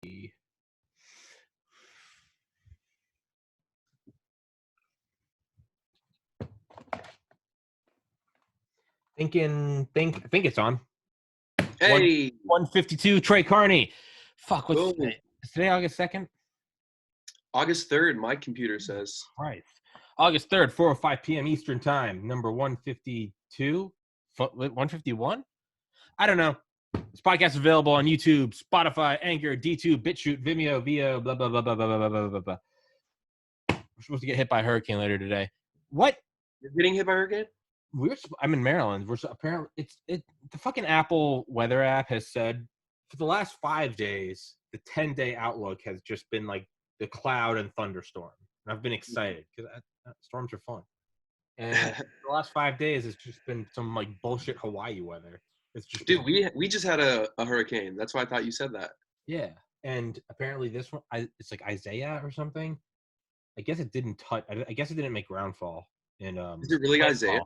I think it's on. Hey, 152, Trey Carney. Fuck, what's today? Is today August 2nd? August 3rd, my computer says. Right. August 3rd, 4:05 p.m. Eastern Time, number 152? 151? I don't know. This podcast is available on YouTube, Spotify, Anchor, D2, BitChute, Vimeo, Vio, blah, blah, blah, blah, blah, blah, blah, blah, blah. We're supposed to get hit by a hurricane later today. What? You're getting hit by a hurricane? I'm in Maryland. Apparently the fucking Apple weather app has said for the last 5 days, the 10-day outlook has just been like the cloud and thunderstorm. And I've been excited because storms are fun. And the last 5 days, it's just been some like bullshit Hawaii weather. It's just dude, we just had a hurricane. That's why I thought you said that. Yeah, and apparently this one, it's like Isaiah or something. I guess it didn't touch. I guess it didn't make groundfall. And is it really Isaiah?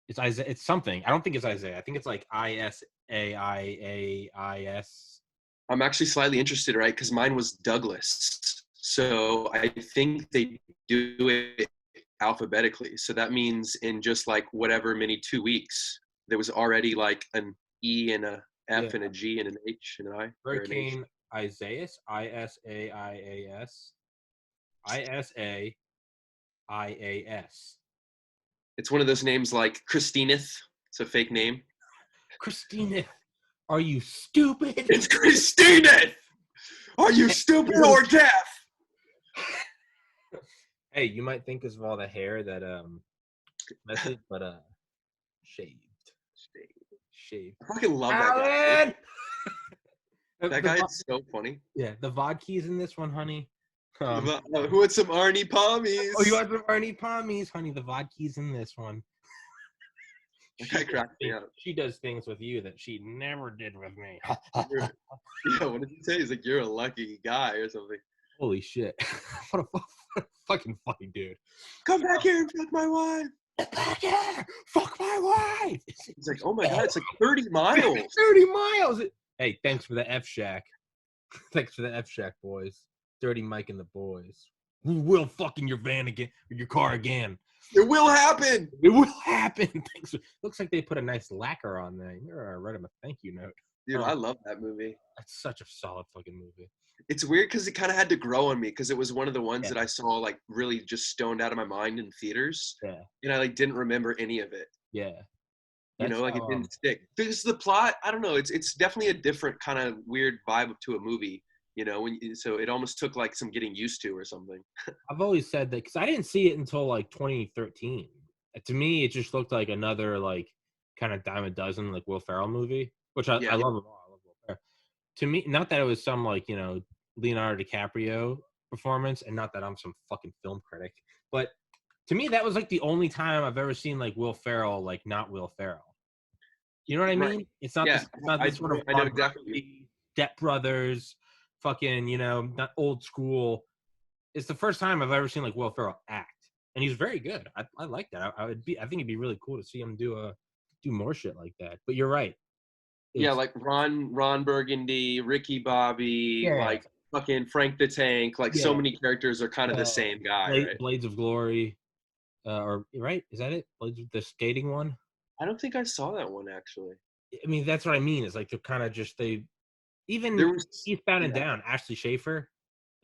It's Isaiah. It's something. I don't think it's Isaiah. I think it's like ISAIAIS. I'm actually slightly interested, right? Because mine was Douglas. So I think they do it alphabetically. So that means in just like whatever many 2 weeks, there was already like an E and a F and a G and an H and an I. Hurricane Isaias, ISAIAS, ISAIAS. It's one of those names like Christineth. It's a fake name. Christineth. Are you stupid? It's Christineth. Are you stupid or deaf? Hey, you might think of all the hair that message, but shaved. I fucking love that guy. That guy is so funny. Yeah, the vodka's in this one, honey. Who wants some Arnie Pommies? Oh, you want some Arnie Pommies, honey? The vodka's in this one. That guy cracked me up. She does things with you that she never did with me. Yeah, what did he say? He's like, you're a lucky guy or something. Holy shit. What a fucking funny dude. Come back here and fuck my wife. Get back here. Fuck my wife. He's like, oh my God, it's like 30 miles. 30 miles. Hey, thanks for the F Shack. Thanks for the F Shack, boys. Dirty Mike and the boys. We will fuck in your van again, or your car again. It will happen. It will happen. Thanks. Looks like they put a nice lacquer on there. You're write him a thank you note. Dude, I love that movie. That's such a solid fucking movie. It's weird because it kind of had to grow on me because it was one of the ones that I saw like really just stoned out of my mind in theaters. Yeah. And I like didn't remember any of it. Yeah. That's it didn't stick. Because the plot, I don't know, it's definitely a different kind of weird vibe to a movie. So it almost took like some getting used to or something. I've always said that because I didn't see it until like 2013. To me, it just looked like another like kind of dime a dozen like Will Ferrell movie, which I love them all. I love Will Ferrell. To me, not that it was some like Leonardo DiCaprio performance, and not that I'm some fucking film critic, but to me that was like the only time I've ever seen like Will Ferrell like not Will Ferrell. You know what I mean? Right. It's not this sort of I know exactly. Step Brothers. Fucking, not old school. It's the first time I've ever seen like Will Ferrell act, and he's very good. I like that. I think it'd be really cool to see him do more shit like that. But you're right. Like Ron Burgundy, Ricky Bobby, like fucking Frank the Tank. Like so many characters are kind of the same guy. Right? Blades of Glory, or right? Is that it? Blades of the skating one? I don't think I saw that one actually. I mean, that's what I mean. It's like they're kind of just Even Eastbound and Down, Ashley Schaefer.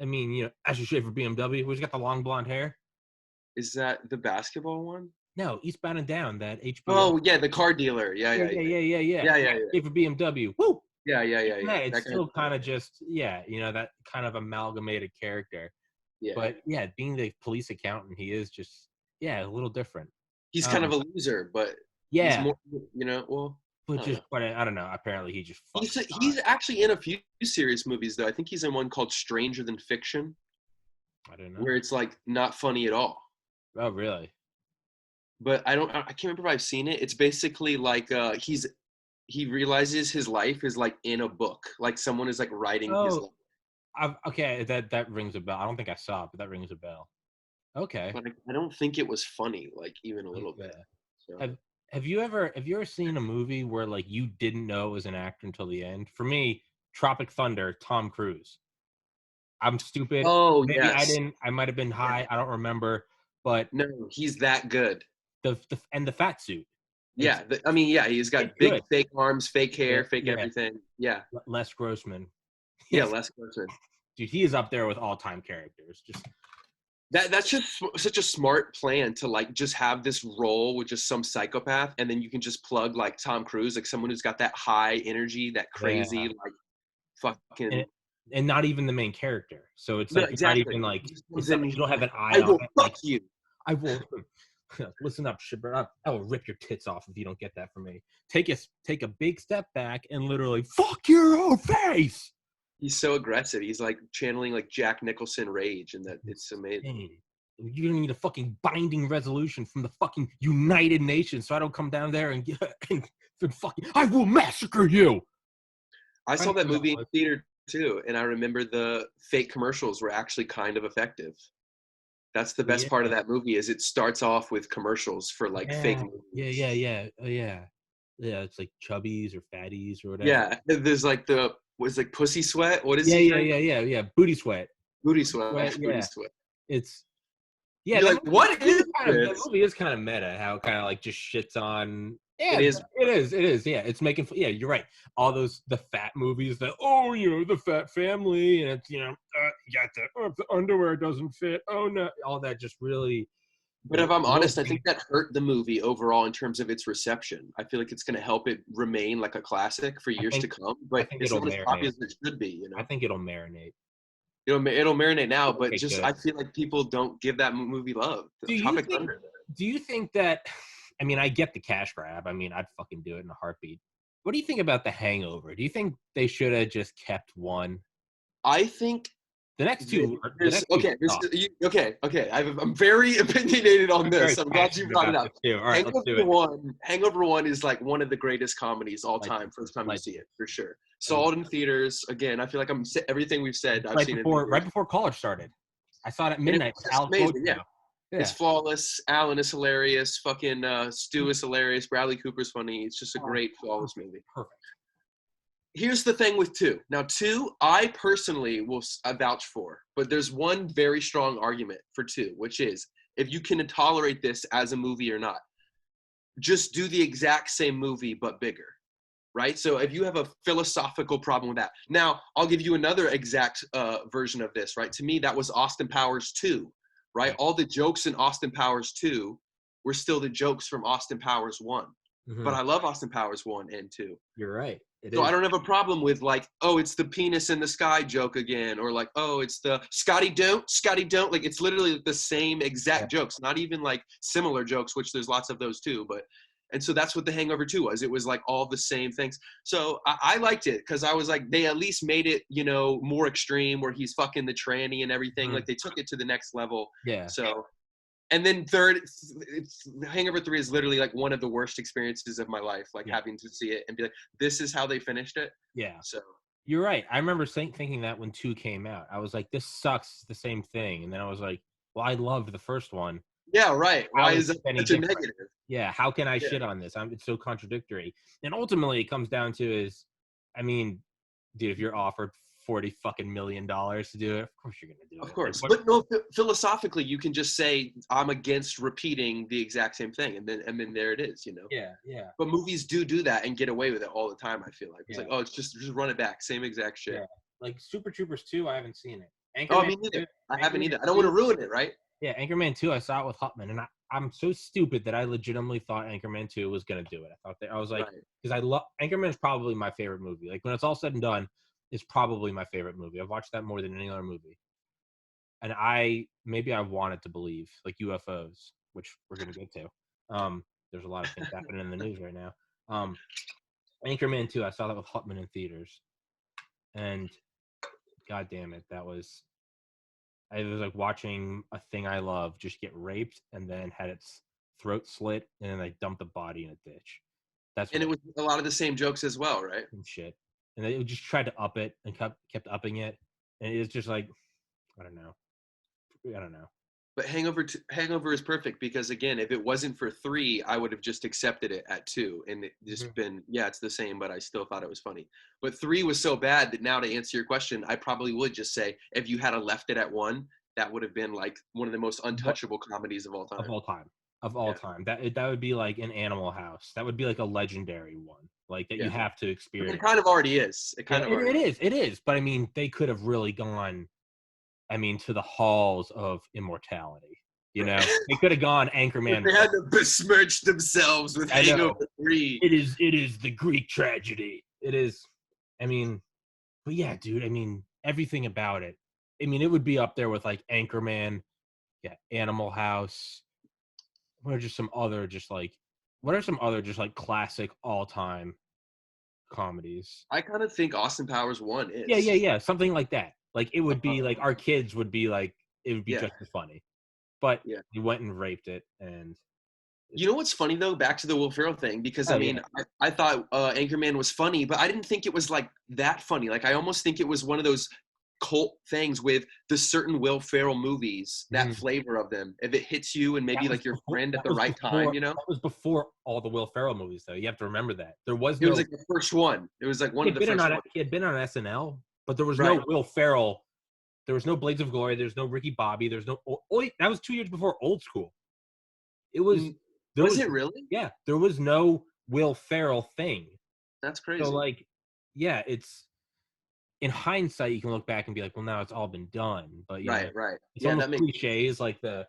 I mean, Ashley Schaefer BMW, who's got the long blonde hair. Is that the basketball one? No, Eastbound and Down, that HBO. Oh, yeah, the car dealer. Yeah. Schaefer BMW. Woo! Yeah. It's still kind of just, that kind of amalgamated character. Yeah. But, being the police accountant, he is just, a little different. He's kind of a loser, but he's more, But I don't know. Apparently, he just. He's actually in a few serious movies, though. I think he's in one called Stranger Than Fiction. I don't know. Where it's like not funny at all. Oh, really? But I can't remember if I've seen it. It's basically like he realizes his life is like in a book, like someone is like writing his life. Okay, that rings a bell. I don't think I saw it, but that rings a bell. Okay. But I don't think it was funny, like even a little bit. So. Have you ever seen a movie where like you didn't know it was an actor until the end? For me, Tropic Thunder, Tom Cruise. I'm stupid. Oh Maybe yes. I might have been high. I don't remember. But No, he's that good. the fat suit. It's Yeah, I mean, yeah, he's it's got big good. fake arms, fake Yeah, hair, fake yeah. everything. Yeah, Les Grossman. yeah, Yes, Les Grossman. dude, he is up there with all time characters. Just That's just such a smart plan to like just have this role with just some psychopath, and then you can just plug like Tom Cruise, like someone who's got that high energy, that crazy yeah, like and fucking. and not even the main character. So it's No, like you're not exactly. even like He just it's comes not in like and you he's don't have like, an eye "I on will it. fuck Like you." I will listen up, Shibber. I will rip your tits off if you don't get that from me. Take a big step back and literally fuck your own face. He's so aggressive. He's like channeling like Jack Nicholson rage, and that it's amazing. Insane. You need a fucking binding resolution from the fucking United Nations, so I don't come down there and get and fucking. I will massacre you. I I saw know that who that movie in was. theater too, and I remember the fake commercials were actually kind of effective. That's the best part of Yeah, that movie is it starts off with commercials for like fake yeah, movies. yeah. Yeah, it's like chubbies or fatties or whatever. Yeah, there's like the was like Pussy Sweat. What is Yeah, he yeah, drink? yeah, yeah, yeah. Booty sweat. Booty Booty sweat. Sweat. Booty Yeah, Sweat. it's yeah. You're That like, movie, what is that this? movie is kind of meta. How it kind of like just shits on. It Yeah, is. it is. It is. Yeah, it's making. Yeah, you're right. All those the fat movies that the fat family and it's you got if the underwear doesn't fit. Oh no, all that just really. But if I'm Real honest, I think that hurt the movie overall in terms of its reception. I feel like it's going to help it remain like a classic for I years to think come, I but think it's it'll not as marinate. popular as it should be, you I know? think it'll marinate. It'll marinate now, It'll but get just good. I feel like people don't give that movie love. Do you Tropic think? Thunder. Do you think that? I mean, I get the cash grab. I mean, I'd fucking do it in a heartbeat. What do you think about the Hangover? Do you think they should have just kept one? I think The there's next two okay. suck. Okay. I'm very opinionated on I'm very this. I'm glad you passionate brought it about up. this too. All right, let's do it. Hangover One is like one of the greatest comedies all time. Legend, First time you see legend. it, for sure. It was Saw it in theaters. Again, I feel like everything we've said. I've right seen in before theaters, college started. I saw it at and midnight it's with just Alex amazing. Yeah, Lotro. it's Yeah. flawless. Alan is hilarious. Fucking Stu is hilarious. Bradley Cooper's funny. It's just a Oh, great, flawless perfect. movie. Perfect. Here's the thing with two. Now, two, I personally will vouch for, but there's one very strong argument for two, which is if you can tolerate this as a movie or not, just do the exact same movie but bigger, right? So if you have a philosophical problem with that, now I'll give you another exact version of this, right? To me, that was Austin Powers 2, right? Yeah. All the jokes in Austin Powers 2 were still the jokes from Austin Powers 1. But Mm-hmm. I love Austin Powers 1 and 2. You're right. It So I is. don't have a problem with like, oh, it's the penis in the sky joke again, or like, oh, it's the Scotty don't. Like it's literally the same Yeah. exact jokes, not even like similar jokes, which there's lots of those too. But and so that's what The Hangover 2 was. It was like all the same things. So I liked it because I was like, they at least made it, more extreme where he's fucking the tranny and everything. Mhm. Like they took it to the next level. Yeah. So and then third, Hangover 3 is literally like one of the worst experiences of my life, like Yeah. having to see it and be like, this is how they finished it. Yeah. So You're right. I remember thinking that when 2 came out. I was like, this sucks. It's the same thing. And then I was like, well, I loved the first one. yeah, right. How Why is is this that any such a different? negative? Yeah. How can I Yeah. shit on this? It's so contradictory. And ultimately, it comes down to is, I mean, dude, if you're offered $40 million to do it, of course you're gonna do Of it. Like, course. what? But no, philosophically, you can just say, I'm against repeating the exact same thing. And then there it is. Yeah. Yeah. But movies do that and get away with it all the time, I feel like. It's Yeah. like, oh, it's just run it back. Same exact shit. Yeah. Like Super Troopers 2, I haven't seen it. Oh, Anchorman me neither. 2, I haven't Anchorman either. I don't want 2, to ruin it, right? yeah, Anchorman 2, I saw it with Hutman, and I'm so stupid that I legitimately thought Anchorman 2 was gonna do it. I thought that I was like, Right. because I love Anchorman is probably my favorite movie. Like when it's all said and done, it's probably my favorite movie. I've watched that more than any other movie, and maybe I wanted to believe like UFOs, which we're gonna get to. There's a lot of things happening in the news right now. Anchorman 2, I saw that with Hutman in theaters, and god damn it, I was like watching a thing I love just get raped and then had its throat slit and then they dumped the body in a ditch. That's And what it was a lot of the same jokes as well, right? and shit. And they just tried to up it and kept upping it. And it's just like I don't know. But Hangover is perfect because again, if it wasn't for 3, I would have just accepted it at 2 and it just been it's the same, but I still thought it was funny. But 3 was so bad that now to answer your question, I probably would just say if you had left it at 1, that would have been like one of the most untouchable comedies of all time. Of all time. That would be like an Animal House. That would be like a legendary one. Like that you have to experience. It kind of already is. It is. But I mean, they could have really gone, to the halls of immortality. You know, they could have gone Anchorman. They had to besmirch themselves with Hangover 3. It is the Greek tragedy. It is. But yeah, dude. Everything about it. It would be up there with like Anchorman, Animal House. What are some other classic all-time comedies? I kind of think Austin Powers 1 is. Yeah, something like that. Like it would be like our kids would be like it would be just as funny. But he went and raped it, and you know what's funny though? Back to the Will Ferrell thing, because I thought Anchorman was funny, but I didn't think it was like that funny. Like I almost think it was one of those cult things with the certain Will Ferrell movies, that flavor of them. If it hits you and maybe like your friend at the right time, you know? That was before all the Will Ferrell movies, though. You have to remember that. It was like the first one. It was like one of the first ones. He had been on SNL, but there was no Will Ferrell. There was no Blades of Glory. There's no Ricky Bobby. There's no. That was 2 years before Old School. It was. Was it really? Yeah, there was no Will Ferrell thing. That's crazy. So it's. In hindsight, you can look back and be like, well, now it's all been done. But right. It's almost cliches, like the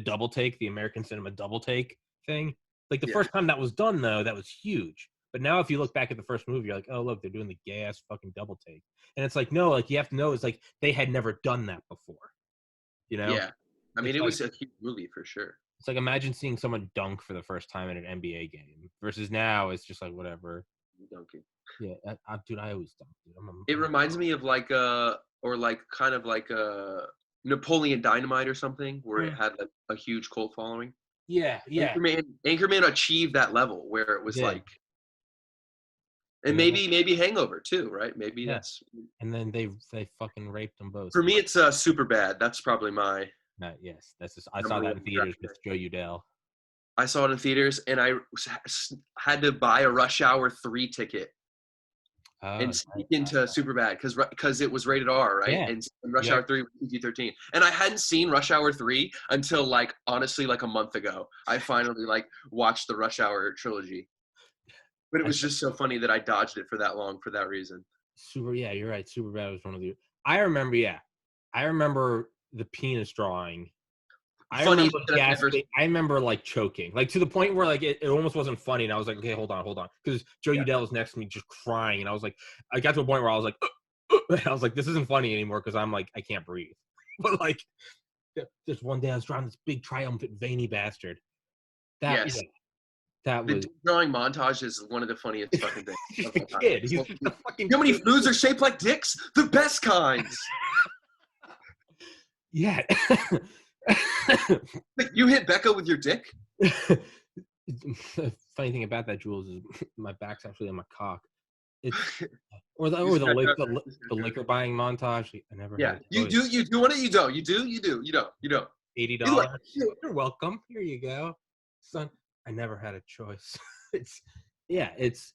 double take, the American cinema double take thing. Like the first time that was done, though, that was huge. But now if you look back at the first movie, you're like, oh, look, they're doing the gay-ass fucking double take. And it's like, no, like you have to know it's like they had never done that before. You know? Yeah. It was a huge movie for sure. It's like imagine seeing someone dunk for the first time at an NBA game versus now it's just like whatever. Dunking. Yeah, I always dunk. It reminds me of like Napoleon Dynamite or something, where it had a huge cult following. Yeah. Anchorman achieved that level where it was like, and maybe Hangover too, right? Maybe that's. And then they fucking raped them both. For me, it's Super Bad. That's probably my. Yes, that's just, I saw that in theaters with Joe Udell. I saw it in theaters, and I had to buy a Rush Hour 3 ticket and sneak into Superbad because it was rated R, right? Yeah. And Rush Hour 3 was PG-13. And I hadn't seen Rush Hour 3 until honestly a month ago. I finally watched the Rush Hour trilogy. But it was just so funny that I dodged it for that long for that reason. You're right. Superbad was one of the. I remember the penis drawing. I remember choking, to the point where it almost wasn't funny, and I was like, okay, hold on, because Joe Udell was next to me just crying, and I was like, I got to a point where I was like, and I was like, this isn't funny anymore because I'm like, I can't breathe. But just one day I was drawing this big triumphant veiny bastard. That was the drawing montage is one of the funniest fucking things. He's a kid. He's just a fucking. You know how many foods are shaped like dicks? The best kinds. Yeah. You hit Becca with your dick? The funny thing about that, Jules, is my back's actually on my cock. Or the liquor buying montage. I never. Yeah, you do want it. You don't. You don't. $80. You're welcome. Here you go, son. I never had a choice. His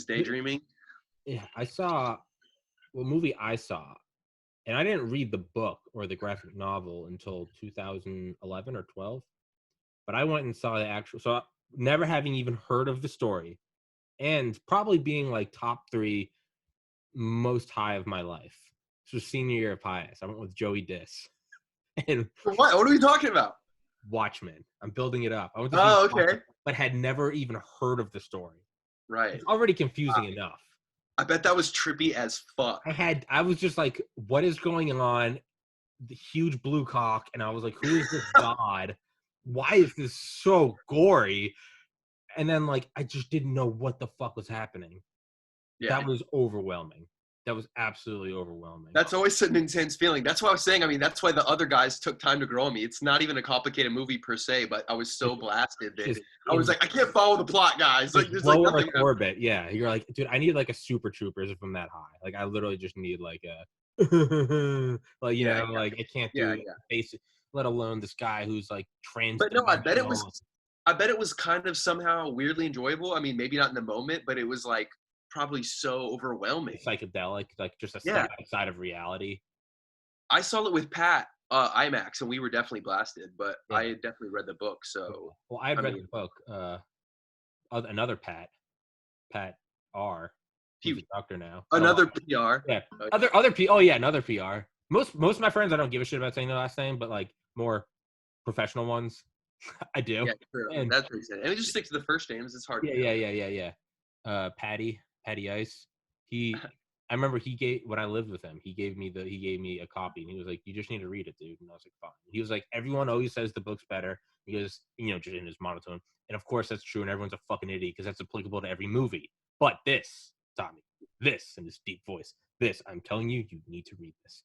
daydreaming. Yeah, movie I saw. And I didn't read the book or the graphic novel until 2011 or 12. But I went and saw the actual. So never having even heard of the story and probably being top 3 most high of my life. This was senior year of highest. I went with Joey Diss. And what are we talking about? Watchmen. I'm building it up. Okay. Watchmen, but had never even heard of the story. Right. It's already confusing enough. I bet that was trippy as fuck. I was just like, what is going on? The huge blue cock. And I was like, who is this god? Why is this so gory? And then I just didn't know what the fuck was happening. Yeah. That was overwhelming. That was absolutely overwhelming. That's always an intense feeling. That's why I was saying, that's why the other guys took time to grow on me. It's not even a complicated movie per se, but I was so blasted that I was like, I can't follow the plot, guys. There's nothing orbit. Yeah. You're like, dude, I need a Super Troopers if I'm that high. I literally just need a Like, you Yeah, know, like I can't yeah, do yeah. basic, let alone this guy who's like But no, trans-dimensional. I bet it was kind of somehow weirdly enjoyable. I mean, maybe not in the moment, but it was like probably so overwhelming. Psychedelic, like just a step Yeah. outside of reality. I saw it with Pat, IMAX, and we were definitely blasted, but I Yeah. had definitely read the book, Yeah. so Well, I had I read the mean, book, another Pat R, who's a he doctor now. But a lot, another PR. yeah, Oh, other P. Oh yeah, another PR. Most of my friends, I don't give a shit about saying their last name, but like more professional ones, I do. yeah, true. And That's what he said. And we just stick to the first names. It's hard to do. yeah. Patty Ice. He, I remember he gave, when I lived with him, he gave me a copy, and he was like, "You just need to read it, dude." And I was like, "Fine." He was like, "Everyone always says the book's better." He goes, you know, just in his monotone, and of course that's true, and everyone's a fucking idiot because that's applicable to every movie. But this, Tommy, this in this deep voice, this, I'm telling you, you need to read this.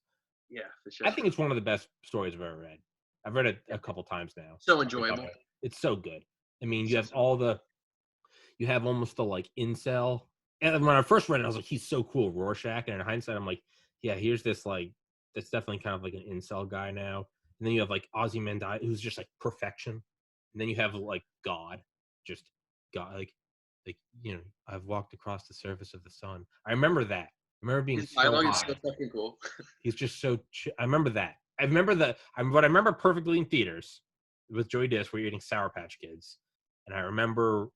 Yeah, for sure. I think it's one of the best stories I've ever read. I've read it a couple times now. So enjoyable. It's so good. I mean, So, you have almost the like incel. And when I first read it, I was like, he's so cool, Rorschach. And in hindsight, I'm like, yeah, here's this like, that's definitely kind of like an incel guy now. And then you have like Ozymandias, who's just like perfection. And then you have like God, just God, like you know, I've walked across the surface of the sun. I remember that. I remember being his so dialogue is so high. fucking cool. He's just so. I remember that. I remember what I remember perfectly in theaters with Joey Diaz, where you're eating Sour Patch Kids, and I remember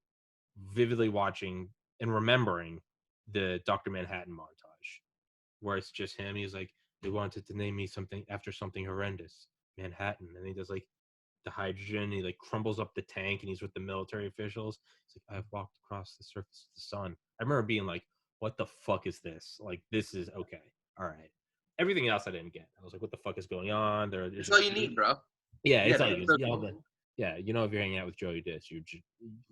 vividly watching and remembering the Dr. Manhattan montage, where it's just him. He's like, they wanted to name me something after something horrendous, Manhattan, and he does like the hydrogen. He like crumbles up the tank, and he's with the military officials. He's like, I've walked across the surface of the sun. I remember being like, what the fuck is this? Like, this is okay. All right. Everything else I didn't get. I was like, what the fuck is going on? There's That's all you need, bro. yeah, Yeah, it's all that's you. so Yeah, cool. yeah, you know, if you're hanging out with Joey Diaz, you're just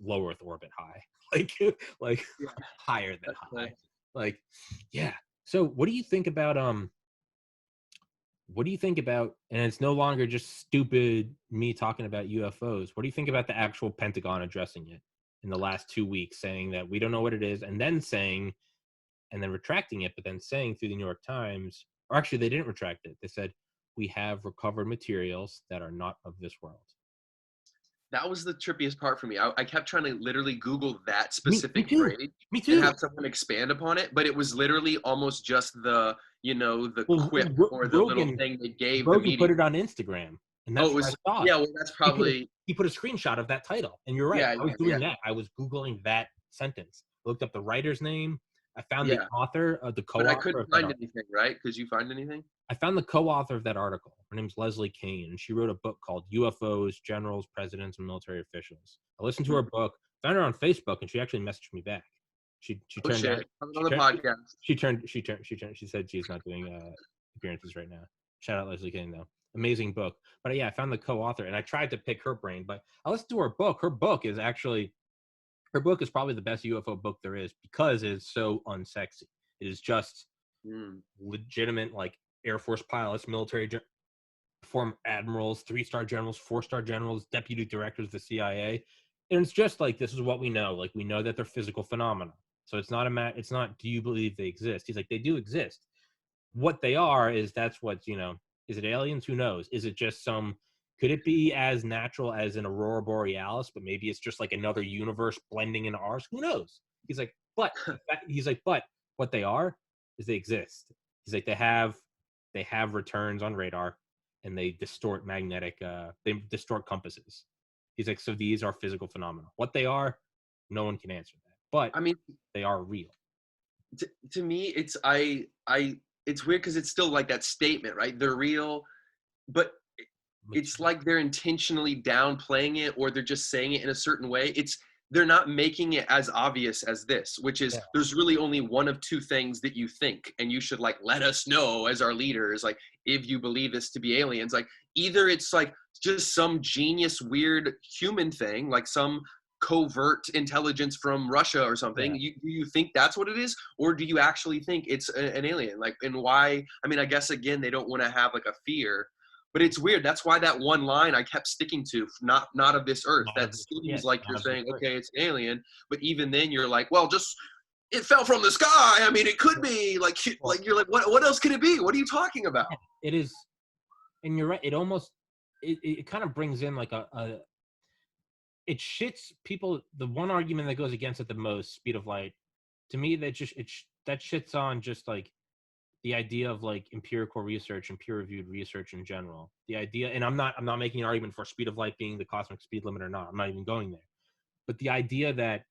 low Earth orbit high, like like Yeah, higher than that's high. Like, yeah. So, what do you think about What do you think about? And it's no longer just stupid me talking about UFOs. What do you think about the actual Pentagon addressing it in the last 2 weeks, saying that we don't know what it is, and then saying, and then retracting it, but then saying through the New York Times, or actually they didn't retract it. They said we have recovered materials that are not of this world. That was the trippiest part for me. I kept trying to literally Google that Me specific too. phrase Me and too. have someone expand upon it, but it was literally almost just the, you know, the Well, quip or the little Rogan thing they gave the Rogan media. put it on Instagram, and Oh, that's it where I was, saw it. yeah, well, that's probably, He put a screenshot of that title, and you're right. yeah, I was yeah, doing yeah, that. I was googling that sentence. I looked up the writer's name. I found the yeah. author, the But I co-author couldn't of that find article. anything, right? Could you find anything? I found the co-author of that article. Her name's Leslie Kane, and she wrote a book called "UFOs, Generals, Presidents, and Military Officials." I listened to her Hmm. book, found her on Facebook, and she actually messaged me back. She Oh turned down. shit. Coming on She the turned. podcast. She said she's not doing appearances right now. Shout out Leslie Kane though. Amazing book. But yeah, I found the co-author, and I tried to pick her brain, but I listened to her book. Her book is probably the best UFO book there is because it is so unsexy. It is just Mm. legitimate, like Air Force pilots, military former admirals, 3-star generals, 4-star generals, deputy directors of the CIA, and it's just like, this is what we know. Like, we know that they're physical phenomena. So it's not it's not, do you believe they exist? He's like, they do exist. What they are is, that's what's, you know, is it aliens? Who knows? Is it just could it be as natural as an aurora borealis, but maybe it's just like another universe blending into ours? Who knows? He's like, but what they are is they exist. He's like, they have returns on radar, and they distort they distort compasses. He's like, so these are physical phenomena. What they are, no one can answer that, but I mean, they are real. to me, it's weird because it's still like that statement, right? They're real, but it's like they're intentionally downplaying it, or they're just saying it in a certain way. They're not making it as obvious as this, which is, Yeah. there's really only one of two things that you think, and you should like let us know as our leaders, like, if you believe this to be aliens. Like, either it's like just some genius weird human thing, like some covert intelligence from Russia or something. Yeah. Do you think that's what it is, or do you actually think it's an alien? Like, and why? I mean, I guess again, they don't want to have like a fear, but it's weird. That's why that one line I kept sticking to, not of this earth. Not That of this, yeah, seems like not you're of this saying, earth. okay, it's an alien, but even then you're like, well, just it fell from the sky. I mean, it could be like you're like, what else could it be? What are you talking about? It is, and you're right. It almost it kind of brings in like it shits people. The one argument that goes against it the most, speed of light, to me, that just that shits on just like the idea of like empirical research and peer reviewed research in general. The idea, and I'm not making an argument for speed of light being the cosmic speed limit or not. I'm not even going there. But the idea that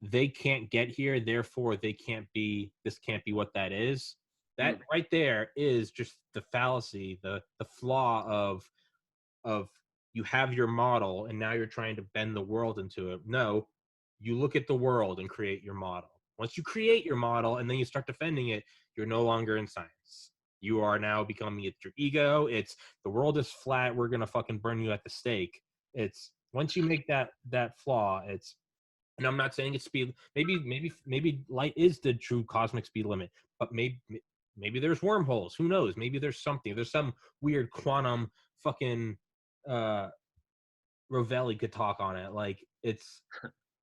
they can't get here, therefore they can't be, this can't be what that is. That right there is just the fallacy, the flaw of you have your model and now you're trying to bend the world into it. No, you look at the world and create your model. Once you create your model and then you start defending it, you're no longer in science. You are now becoming your ego. It's the world is flat. We're gonna fucking burn you at the stake. It's once you make that flaw, it's, and I'm not saying it's speed. Maybe light is the true cosmic speed limit, but maybe there's wormholes. Who knows? Maybe there's something. There's some weird quantum fucking Rovelli could talk on it. Like it's,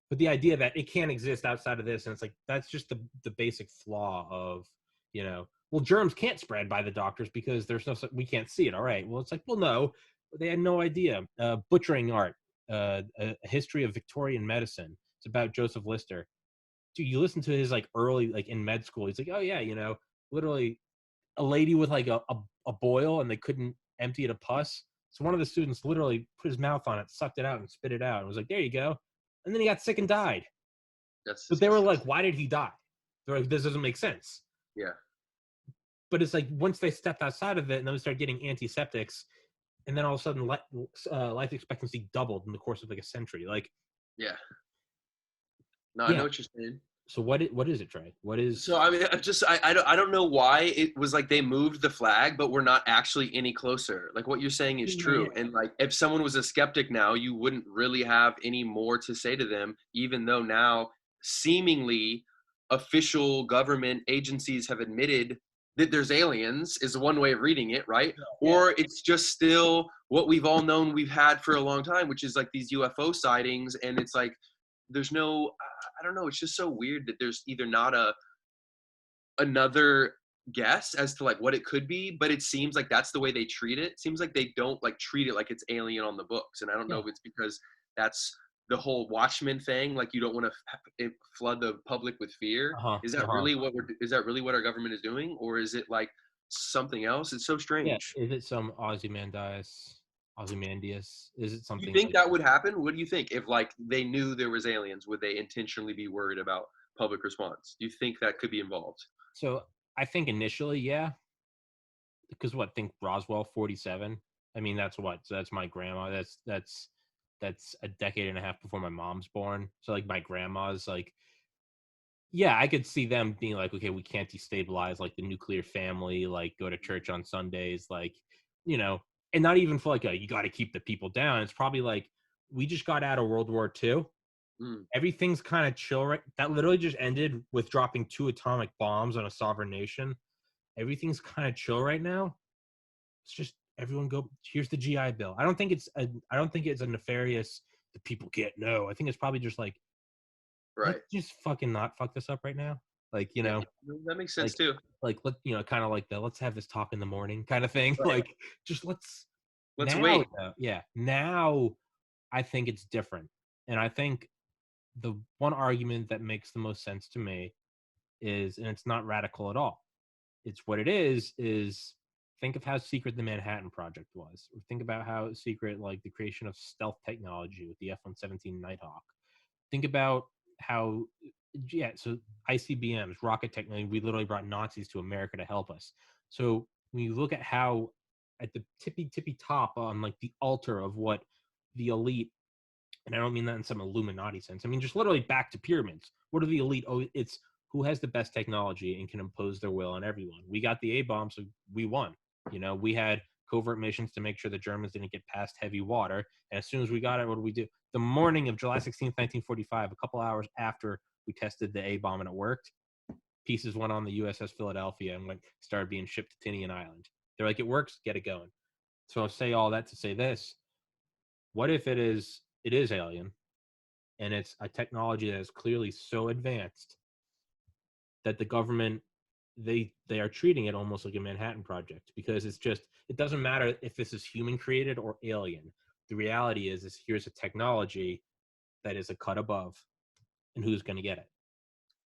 but the idea that it can't exist outside of this, and it's like that's just the basic flaw of, you know, well, germs can't spread by the doctors because there's no, we can't see it. All right, well, it's like, well, no, they had no idea. Butchering art, a history of Victorian medicine. It's about Joseph Lister. Dude, you listen to his like early, like in med school, he's like, oh yeah, you know, literally a lady with like a boil and they couldn't empty it a pus. So one of the students literally put his mouth on it, sucked it out, and spit it out, and was like, "There you go." And then he got sick and died. But they were like, "Why did he die?" They're like, "This doesn't make sense." Yeah. But it's like once they stepped outside of it, and then we started getting antiseptics, and then all of a sudden, life expectancy doubled in the course of like a century. Like, yeah. No, I know what you're saying. So what is it, Trey? What is? So I mean, I don't know why it was like they moved the flag, but we're not actually any closer. Like what you're saying is true, and like if someone was a skeptic now, you wouldn't really have any more to say to them, even though now seemingly official government agencies have admitted that there's aliens is one way of reading it, right? Yeah. Or it's just still what we've all known we've had for a long time, which is like these UFO sightings, and it's like there's no, I don't know, it's just so weird that there's either not another guess as to like what it could be, but it seems like that's the way they treat it. It seems like they don't like treat it like it's alien on the books, and I don't know if it's because that's the whole Watchmen thing, like you don't want to flood the public with fear. Is that really what is that really what our government is doing, or is it like something else? It's so strange. Yeah, is it some Ozymandias? Is it something? You think that would happen? What do you think if like they knew there was aliens? Would they intentionally be worried about public response? Do you think that could be involved? So I think initially, yeah. Because think Roswell 47. I mean, that's what. So that's my grandma. That's a decade and a half before my mom's born. So like my grandma's like, yeah, I could see them being like, okay, we can't destabilize like the nuclear family, like go to church on Sundays, like, you know, and not even for like you got to keep the people down. It's probably like we just got out of World War II. Everything's kind of chill, right? That literally just ended with dropping 2 atomic bombs on a sovereign nation. Everything's kind of chill right now. It's just everyone go. Here's the GI Bill. I don't think it's a nefarious. The people can't know. I think it's probably just like, right, just fucking not fuck this up right now. Like, you know, that makes sense like, too. Like, kind of like the let's have this talk in the morning kind of thing. Right. Like, just let's now, wait. Yeah, now I think it's different, and I think the one argument that makes the most sense to me is, and it's not radical at all. It's what it is think of how secret the Manhattan Project was, or think about how secret like the creation of stealth technology with the F-117 Nighthawk. Think about how, so ICBMs, rocket technology, we literally brought Nazis to America to help us. So when you look at how at the tippy top on like the altar of what the elite, and I don't mean that in some Illuminati sense, I mean just literally back to pyramids. What are the elite? Oh, it's who has the best technology and can impose their will on everyone. We got the A-bomb, so we won. You know, we had covert missions to make sure the Germans didn't get past heavy water. And as soon as we got it, what did we do? The morning of July 16th, 1945, a couple hours after we tested the A-bomb and it worked, pieces went on the USS Philadelphia and started being shipped to Tinian Island. They're like, it works, get it going. So I'll say all that to say this. What if it is alien, and it's a technology that is clearly so advanced that the government, they are treating it almost like a Manhattan Project, because it's just, it doesn't matter if this is human created or alien. The reality is here's a technology that is a cut above, and who's going to get it?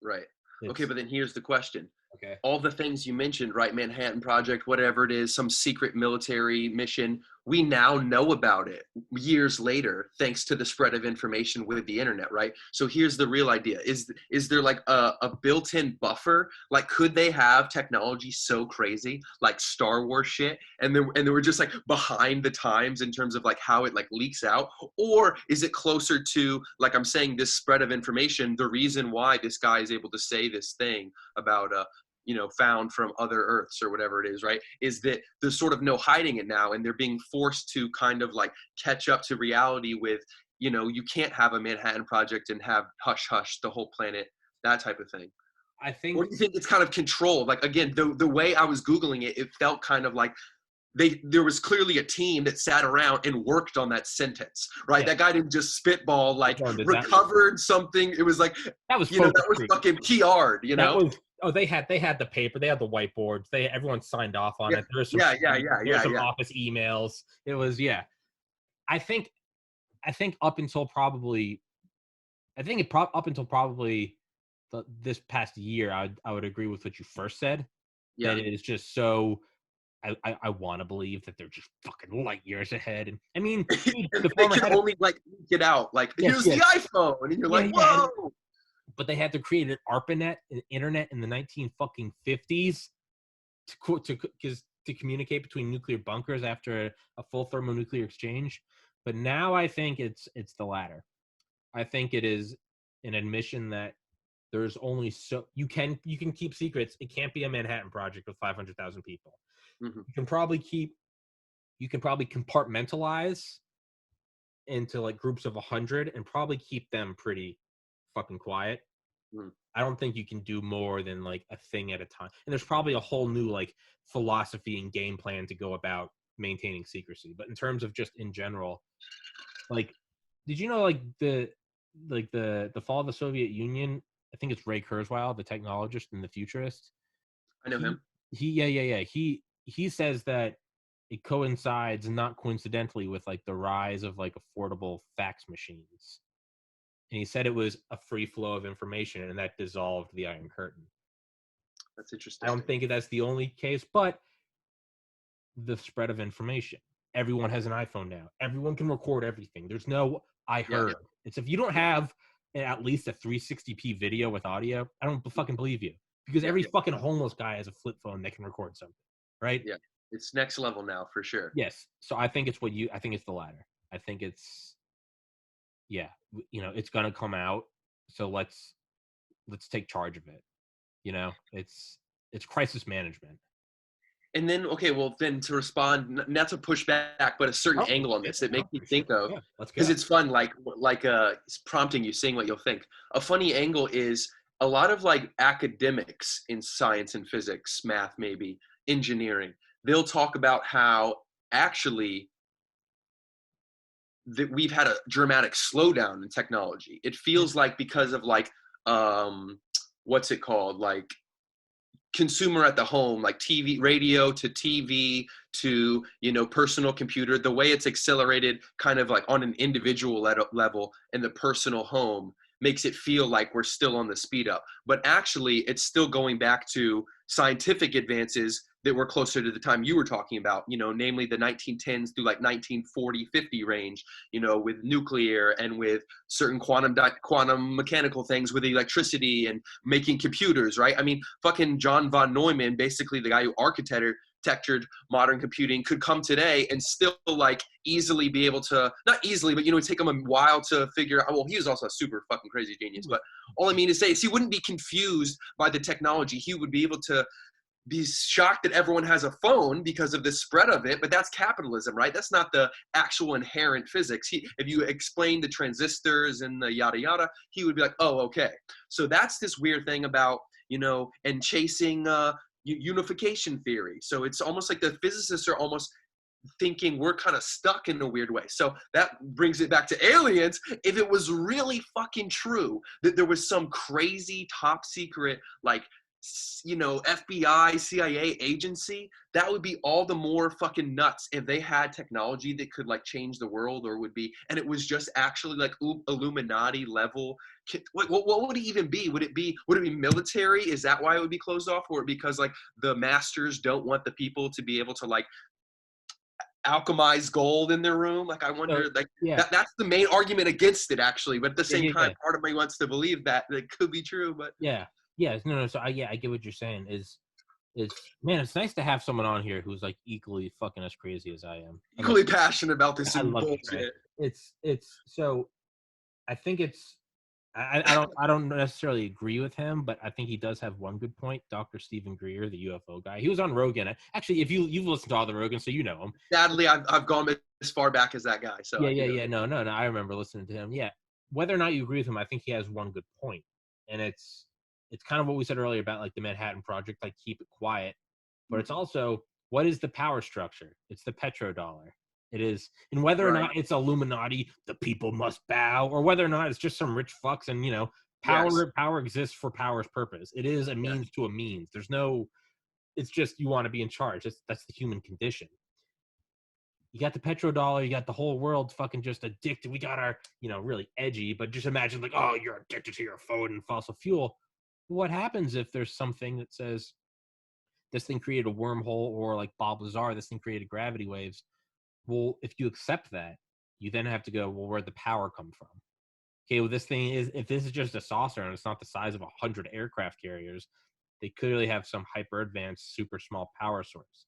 Right. Okay, It's but then here's the question. okay. All the things you mentioned, right? Manhattan Project, whatever it is, some secret military mission. We now know about it years later, thanks to the spread of information with the internet, right? So here's the real idea. Is there like a built-in buffer? Like, could they have technology so crazy, like Star Wars shit, and they were just like behind the times in terms of like how it like leaks out? Or is it closer to, like I'm saying, this spread of information, the reason why this guy is able to say this thing about found from other Earths or whatever it is, right? Is that there's sort of no hiding it now, and they're being forced to kind of like catch up to reality with, you can't have a Manhattan Project and have hush hush the whole planet, that type of thing. I think, Or do you think it's kind of controlled? Like, again, the way I was Googling it, it felt kind of like there was clearly a team that sat around and worked on that sentence, right? yeah, That guy didn't just spitball, like that something. It was like, that was that was fucking PR'd, that was, oh, they had the paper, they had the whiteboards, everyone signed off on it. There was some some office emails. It was, yeah. I think up until probably, up until probably this past year, I would agree with what you first said. Yeah. That it is just so. I want to believe that they're just fucking light years ahead. And I mean, the they can only like get out, like, here's the iPhone, and you're like, whoa. But they had to create an ARPANET, an internet in the 1950s to communicate between nuclear bunkers after a full thermonuclear exchange. But now I think it's the latter. I think it is an admission that there's only so you can keep secrets. It can't be a Manhattan Project with 500,000 people. Mm-hmm. You can probably compartmentalize into like groups of 100 and probably keep them pretty fucking quiet. I don't think you can do more than like a thing at a time. And there's probably a whole new like philosophy and game plan to go about maintaining secrecy. But in terms of just in general, like, did you know like the fall of the Soviet Union? I think it's Ray Kurzweil, the technologist and the futurist. I know him. He says that it coincides, not coincidentally, with like the rise of like affordable fax machines. And he said it was a free flow of information, and that dissolved the Iron Curtain. That's interesting. I don't think that's the only case, but the spread of information. Everyone has an iPhone now. Everyone can record everything. There's no I heard. Yeah. It's if you don't have at least a 360p video with audio, I don't fucking believe you. Because every fucking homeless guy has a flip phone that can record something, right? Yeah, it's next level now for sure. Yes. So I think it's I think it's the latter. I think it's, it's gonna come out. So let's take charge of it. It's crisis management. And then, okay, well, then to respond, not to push back, but a certain angle on this that makes me think of, because it's fun, like it's prompting you, seeing what you'll think. A funny angle is a lot of like academics in science and physics, math, maybe engineering. They'll talk about how actually that we've had a dramatic slowdown in technology. It feels like because of like, what's it called? Like, consumer at the home, like TV, radio to TV to, personal computer, the way it's accelerated kind of like on an individual level in the personal home makes it feel like we're still on the speed up. But actually it's still going back to scientific advances that were closer to the time you were talking about, namely the 1910s through like 1940, 50 range, with nuclear and with certain quantum mechanical things with electricity and making computers, right? I mean, fucking John von Neumann, basically the guy who architectured modern computing, could come today and still like easily be able to, not easily, but it'd take him a while to figure out. Well, he was also a super fucking crazy genius, but all I mean to say is he wouldn't be confused by the technology. He would be able to be shocked that everyone has a phone because of the spread of it, but that's capitalism, right? That's not the actual inherent physics. If you explain the transistors and the yada yada, he would be like, oh, okay. So that's this weird thing about, and chasing unification theory. So it's almost like the physicists are almost thinking we're kind of stuck in a weird way. So that brings it back to aliens. If it was really fucking true that there was some crazy top secret, like, FBI, CIA agency, that would be all the more fucking nuts if they had technology that could like change the world, and it was just actually like Illuminati level. What would it even be? Would it be military? Is that why it would be closed off? Or because like the masters don't want the people to be able to like alchemize gold in their room? Like, I wonder, So, like yeah, that's the main argument against it, actually. But at the same time, yeah. part of me wants to believe that it could be true. But Yeah. No. So I get what you're saying. Man, it's nice to have someone on here who's like equally fucking as crazy as I am. And like, equally passionate about this I and love it, right? bullshit. It's so I think it's I don't necessarily agree with him, but I think he does have one good point. Dr. Stephen Greer, the UFO guy, he was on Rogan. Actually, if you've listened to all the Rogan, so you know him. Sadly, I've gone as far back as that guy. So Yeah. No. I remember listening to him. Yeah, whether or not you agree with him, I think he has one good point, and it's kind of what we said earlier about like the Manhattan Project, like keep it quiet, but it's also what is the power structure? It's the petrodollar. It is, and whether or Right. not it's Illuminati, the people must bow, or whether or not it's just some rich fucks, and Yes. power exists for power's purpose. It is a means to a means. There's no, it's just you want to be in charge. That's the human condition. You got the petrodollar, you got the whole world fucking just addicted. We got our, really edgy, but just imagine like, oh, you're addicted to your phone and fossil fuel. What happens if there's something that says this thing created a wormhole, or like Bob Lazar, this thing created gravity waves? Well, if you accept that, you then have to go, well, where'd the power come from? Okay, well, if this is just a saucer and it's not the size of 100 aircraft carriers, they clearly have some hyper advanced, super small power source.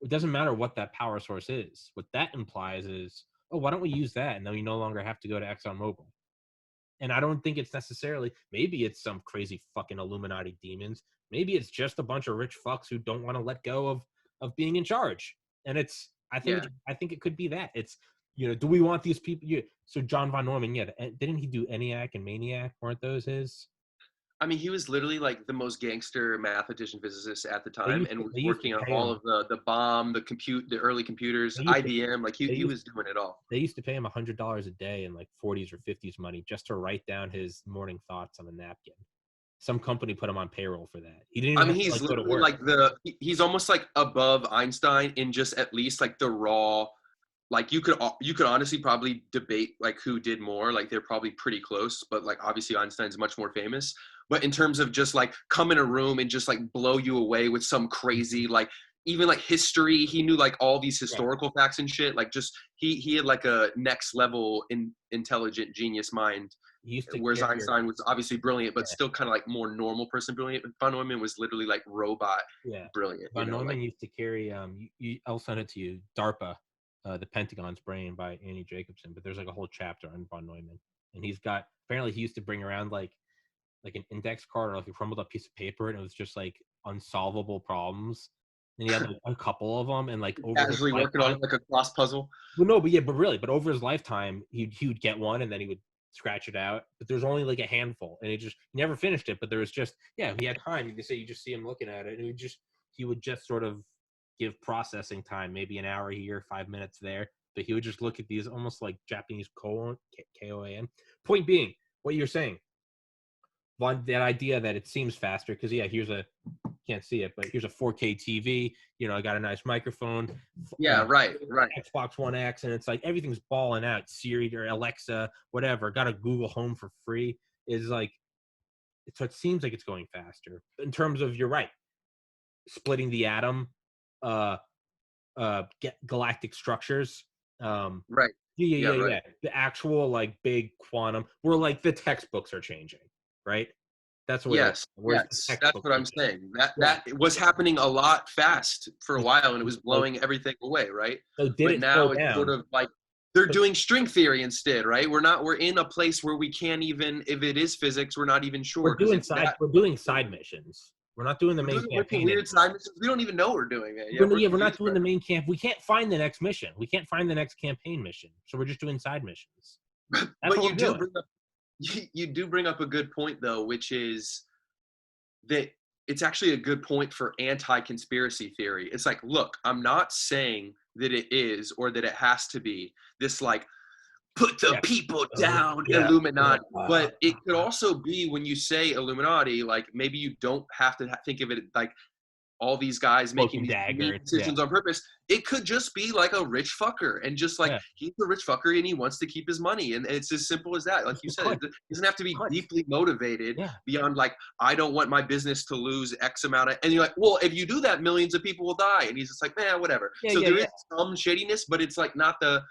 It doesn't matter what that power source is. What that implies is, oh, why don't we use that? And then we no longer have to go to ExxonMobil. And I don't think it's necessarily, maybe it's some crazy fucking Illuminati demons. Maybe it's just a bunch of rich fucks who don't want to let go of being in charge. And I think it could be that. It's, do we want these people? So John von Neumann, didn't he do ENIAC and Maniac? Weren't those his? I mean, he was literally like the most gangster mathematician physicist at the time, and was They used to working on pay all him. of the early computers, IBM. Like he was doing it all. They used to pay him $100 a day in like 40s or 50s money just to write down his morning thoughts on a napkin. Some company put him on payroll for that. He didn't even have to He's like go to literally work. like he's almost like above Einstein in just at least like the raw. Like you could honestly probably debate like who did more. Like they're probably pretty close, but like obviously Einstein's much more famous. But in terms of just like come in a room and just like blow you away with some crazy like even like history, he knew like all these historical facts and shit. Like just he had like a next level intelligent genius mind. Whereas Einstein was obviously brilliant, but still kind of like more normal person brilliant. Von Neumann was literally like robot brilliant. Von Neumann used to carry I'll send it to you, DARPA, the Pentagon's Brain by Annie Jacobson, but there's like a whole chapter on von Neumann, and apparently he used to bring around like an index card or like a crumbled up piece of paper, and it was just like unsolvable problems, and he had like a couple of them, and like over his casually working on it like a cross puzzle. Well, no, but over his lifetime, he would get one and then he would scratch it out, but there's only like a handful, and he never finished it. But there was just he had time. You could say you just see him looking at it, and he would just sort of give processing time, maybe an hour here, 5 minutes there. But he would just look at these almost like Japanese koan. Point being, what you're saying, that idea that it seems faster because can't see it, but here's a 4K TV. I got a nice microphone. Yeah, right. Xbox One X, and it's like everything's balling out. Siri or Alexa, whatever. Got a Google Home for free. Is like, so it seems like it's going faster in terms of, you're right, splitting the atom, galactic structures. Right. Yeah. The actual like big quantum, where like the textbooks are changing, right? That's what. Yes. That's what I'm saying. That was happening a lot fast for a while, and it was blowing everything away, right? So but now it's sort of like they're doing string theory instead, right? We're in a place where we can't even, if it is physics, we're not even sure. We're doing side missions. We're not doing the main campaign. Weird side missions. We don't even know we're doing it. We're not doing the main camp. We can't find the next mission. We can't find the next campaign mission. So we're just doing side missions. But you do bring up a good point, though, which is that it's actually a good point for anti-conspiracy theory. It's like, look, I'm not saying that it is or that it has to be this like put the people down, Illuminati. But it could also be when you say Illuminati, like maybe you don't have to think of it like all these guys making these decisions on purpose. It could just be like a rich fucker, and just like he's a rich fucker and he wants to keep his money, and it's as simple as that. Like you said, it doesn't have to be deeply motivated beyond like, I don't want my business to lose X amount of, and you're like, well, if you do that, millions of people will die, and he's just like, man, whatever. So there is some shadiness, but it's like not the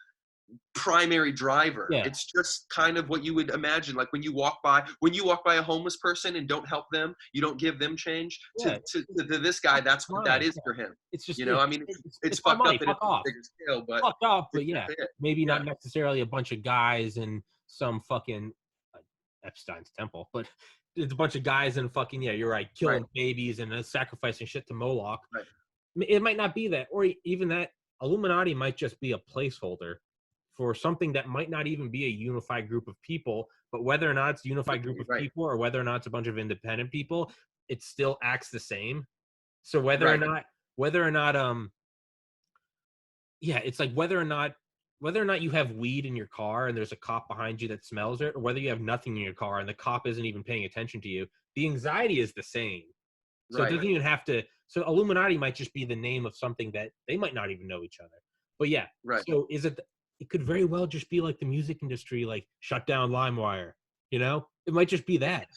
primary driver. It's just kind of what you would imagine, like when you walk by a homeless person and don't help them, you don't give them change. To this guy, that's what that is for him. It's just, I mean, it's fucked up at a bigger scale, but fucked up, but maybe not necessarily a bunch of guys in some fucking Epstein's temple, but it's a bunch of guys in fucking you're right, killing babies and sacrificing shit to Moloch. It might not be that, or even that. Illuminati might just be a placeholder for something that might not even be a unified group of people, but whether or not it's a unified group of people or whether or not it's a bunch of independent people, it still acts the same. So whether or not, it's like whether or not you have weed in your car and there's a cop behind you that smells it, or whether you have nothing in your car and the cop isn't even paying attention to you, the anxiety is the same. So it doesn't even have to, so Illuminati might just be the name of something that they might not even know each other. But so is it, it could very well just be like the music industry, like shut down LimeWire, it might just be that.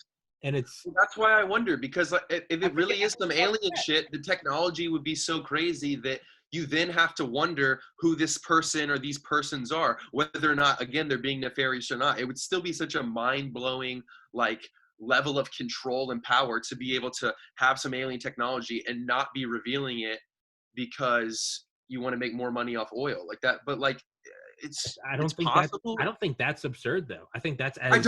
And that's why I wonder, because if it really is some alien shit, the technology would be so crazy that you then have to wonder who this person or these persons are, whether or not, again, they're being nefarious or not. It would still be such a mind-blowing, like, level of control and power to be able to have some alien technology and not be revealing it because you want to make more money off oil like that. But like, I don't think that's absurd though. I think that's I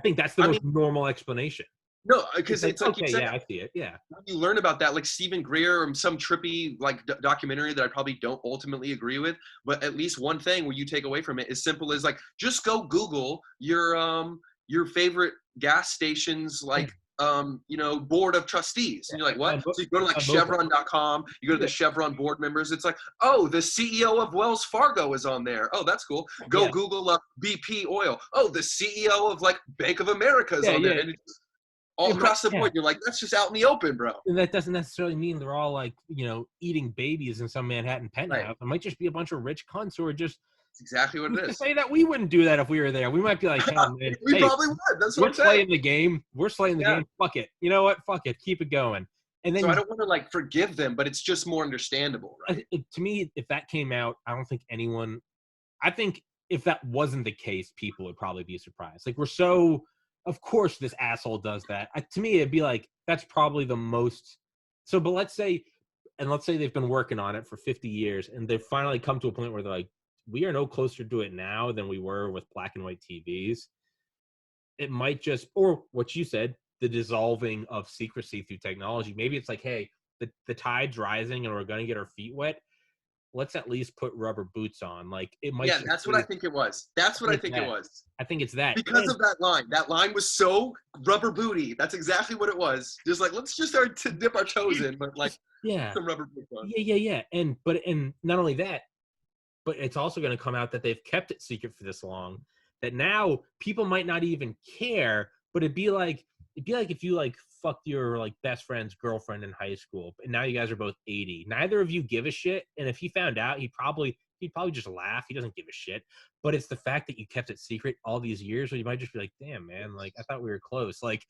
think that's the most normal explanation. No, because it's like, I see it. Yeah. You learn about that, like Stephen Greer or some trippy like documentary that I probably don't ultimately agree with, but at least one thing where you take away from it is simple as like, just go Google your favorite gas stations, like board of trustees, and you're like, what? So you go to like Chevron.com, you go to the Chevron board members, it's like, oh, the CEO of Wells Fargo is on there. Oh, that's cool. Go Google BP oil. Oh, the CEO of like Bank of America is on there. And it's all across the board, you're like, that's just out in the open, bro. And that doesn't necessarily mean they're all like, eating babies in some Manhattan penthouse. It might just be a bunch of rich cunts who are just. That's exactly what it is. To say that we wouldn't do that if we were there. We might be like, hell, man, we probably would. That's what I'm saying. We're slaying the game. We're slaying the game. Fuck it. You know what? Fuck it. Keep it going. And then so I don't want to like forgive them, but it's just more understandable, right? To me, if that came out, I don't think anyone. I think if that wasn't the case, people would probably be surprised. Like, we're so. Of course, this asshole does that. To me, it'd be like, that's probably the most. So, but let's say they've been working on it for 50 years, and they've finally come to a point where they're like, we are no closer to it now than we were with black and white TVs. It might just, or what you said, the dissolving of secrecy through technology. Maybe it's like, hey, the tide's rising and we're going to get our feet wet. Let's at least put rubber boots on. Like, it might. Yeah, that's what I think it was. That's what I think it was. I think it's that. Because of that line. That line was so rubber booty. That's exactly what it was. Just like, let's just start to dip our toes in, but like, some rubber boots on. Yeah. And not only that, but it's also going to come out that they've kept it secret for this long, that now people might not even care, but it'd be like if you like fucked your like best friend's girlfriend in high school, and now you guys are both 80. Neither of you give a shit, and if he found out, he'd probably just laugh. He doesn't give a shit. But it's the fact that you kept it secret all these years, where you might just be like, damn, man, like, I thought we were close. Like,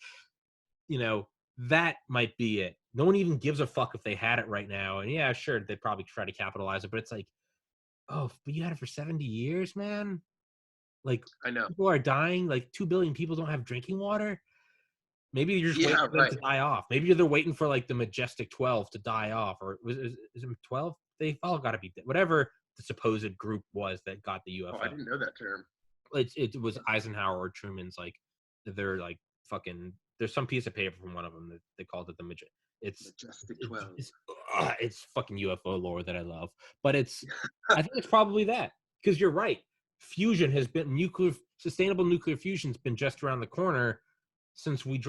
that might be it. No one even gives a fuck if they had it right now. And yeah, sure, they'd probably try to capitalize it, but it's like, oh, but you had it for 70 years, man. Like, I know people are dying. Like, 2 billion people don't have drinking water. Maybe you're just waiting for them to die off. Maybe they're waiting for like the Majestic 12 to die off, or is it 12? They've all got to be dead. Whatever the supposed group was that got the UFO. Oh, I didn't know that term. It was Eisenhower or Truman's. Like, they're like fucking. There's some piece of paper from one of them that they called it the Majestic. It's Majestic 12. It's fucking UFO lore that I love, but I think it's probably that, because you're right. Fusion has been sustainable nuclear fusion's been just around the corner since we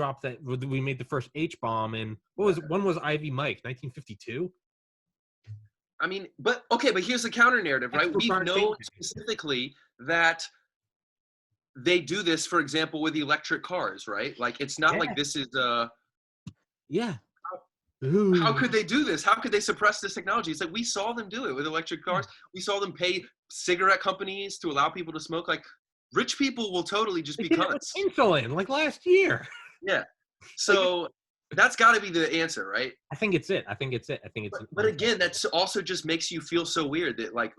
made the first H-bomb. And when was Ivy Mike? 1952? I mean, but here's the counter narrative, right? We've known specifically that they do this, for example, with electric cars, right? Like, it's not like this is yeah. How could they do this? How could they suppress this technology? It's like, we saw them do it with electric cars. We saw them pay cigarette companies to allow people to smoke. Like, rich people will totally just be cunts. Insulin, like last year. Yeah. So that's got to be the answer, right? I think it's it. But again, that's also just makes you feel so weird that like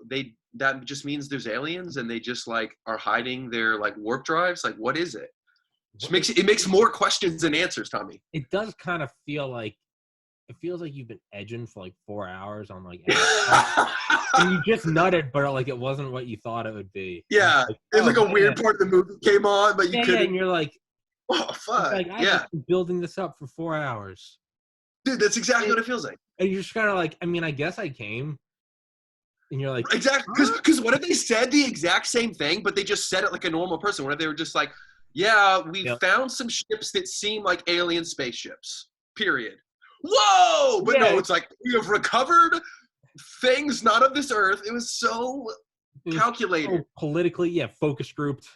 that just means there's aliens and they just like are hiding their like warp drives. Like, what is it? It makes more questions than answers, Tommy. It does kind of feel like it feels like you've been edging for like 4 hours on like and you just nutted, but like it wasn't what you thought it would be. Yeah, it's like a weird part of the movie came on, but you couldn't. And you're like, oh fuck, like, I've been building this up for 4 hours. Dude, that's exactly what it feels like. And you're just kind of like, I mean, I guess I came. And you're like, exactly, because what if they said the exact same thing, but they just said it like a normal person? What if they were just like, yeah, we found some ships that seem like alien spaceships, period. Whoa! But no, it's like, we have recovered things not of this earth. It was so calculated. So politically, focus grouped.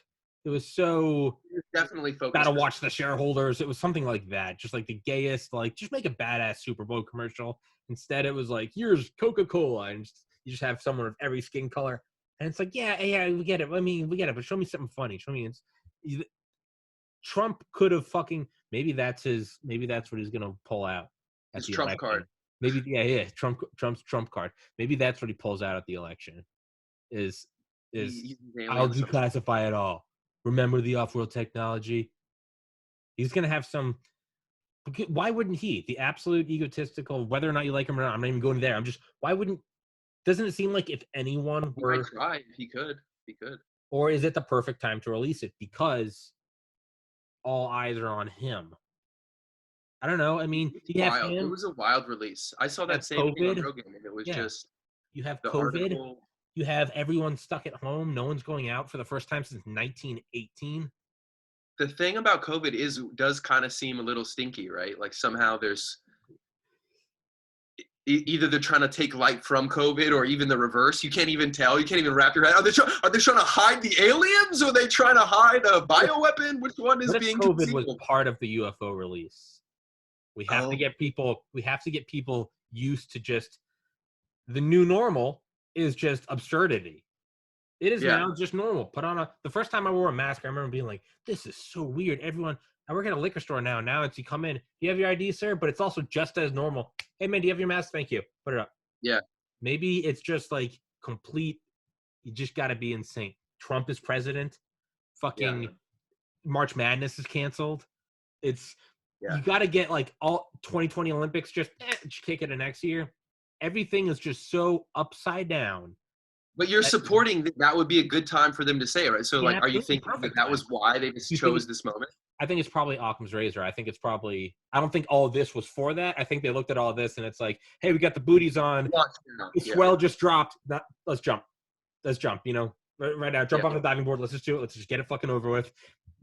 It was so definitely focused. Gotta watch the shareholders. It was something like that. Just like the gayest, like just make a badass Super Bowl commercial. Instead, it was like, here's Coca-Cola, and you just have someone of every skin color. And it's like, yeah, we get it. I mean, we get it, but show me something funny. Show me. Trump could have maybe that's what he's gonna pull out at the Trump election. Card. Maybe Trump's Trump card. Maybe that's what he pulls out at the election. Is I'll declassify it all. Remember the off-world technology. He's gonna have some. Why wouldn't he? The absolute egotistical. Whether or not you like him or not, I'm not even going there. Why wouldn't? Doesn't it seem like if anyone were? He might try. If he could. Or is it the perfect time to release it because all eyes are on him? I don't know. I mean, it was a wild release. I saw that same thing on Rogan, and it was just. You have COVID. You have everyone stuck at home. No one's going out for the first time since 1918. The thing about COVID does kind of seem a little stinky, right? Like somehow there's either they're trying to take light from COVID or even the reverse. You can't even tell. You can't even wrap your head. Are they trying to hide the aliens, or are they trying to hide a bioweapon? Which one is being COVID concealed? Was part of the UFO release. We have to get people. We have to get people used to just the new normal is just absurdity. It is now just normal. Put on the first time I wore a mask, I remember being like, "This is so weird." Everyone. I work at a liquor store now. Now it's you come in. Do you have your ID, sir? But it's also just as normal. Hey, man, do you have your mask? Thank you. Put it up. Yeah. Maybe it's just like complete. You just got to be insane. Trump is president. Fucking March Madness is canceled. It's you got to get like all 2020 Olympics. Just kick it to next year. Everything is just so upside down. But you're supporting that would be a good time for them to say it, right? So, like, are you thinking that was why they just chose this moment? I think it's probably Occam's razor. I think it's probably – I don't think all of this was for that. I think they looked at all of this, and it's like, hey, we got the booties on. The swell just dropped. Let's jump. You know, right now. Jump off the diving board. Let's just do it. Let's just get it fucking over with.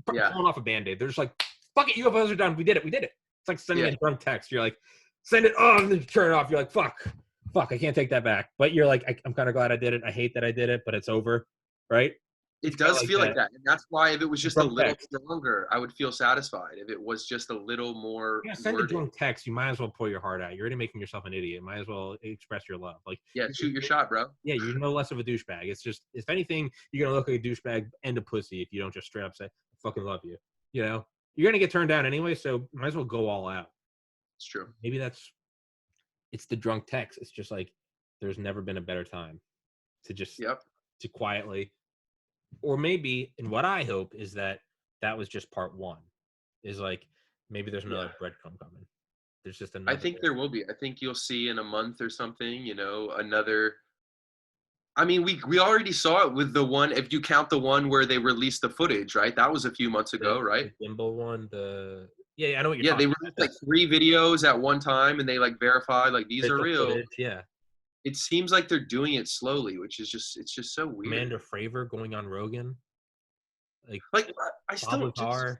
Pulling off a Band-Aid. They're just like, fuck it, UFOs are done. We did it. It's like sending a drunk text. You're like, send it on, and then turn it off. You're like, fuck, I can't take that back. But you're like, I'm kind of glad I did it. I hate that I did it, but it's over, right? It does feel like that. And that's why if it was just a little stronger, I would feel satisfied. If it was just a little more send a drunk text, you might as well pour your heart out. You're already making yourself an idiot. Might as well express your love. Like, shoot your shot, bro. Yeah, you're no less of a douchebag. It's just, if anything, you're going to look like a douchebag and a pussy if you don't just straight up say, I fucking love you. You know? You're going to get turned down anyway, so might as well go all out. It's true. Maybe it's the drunk text. It's just like, there's never been a better time to just to quietly, or maybe, and what I hope is that was just part one. Is like maybe there's another breadcrumb coming. There's just another. I think there will be. I think you'll see in a month or something. You know, another. I mean, we already saw it with the one. If you count the one where they released the footage, right? That was a few months ago, right? The gimbal one. I know what you're talking about. They released like 3 videos at one time, and they like verified like these are real. Footage, yeah. It seems like they're doing it slowly, which is just so weird. Amanda Fravor going on Rogan. Like I still just,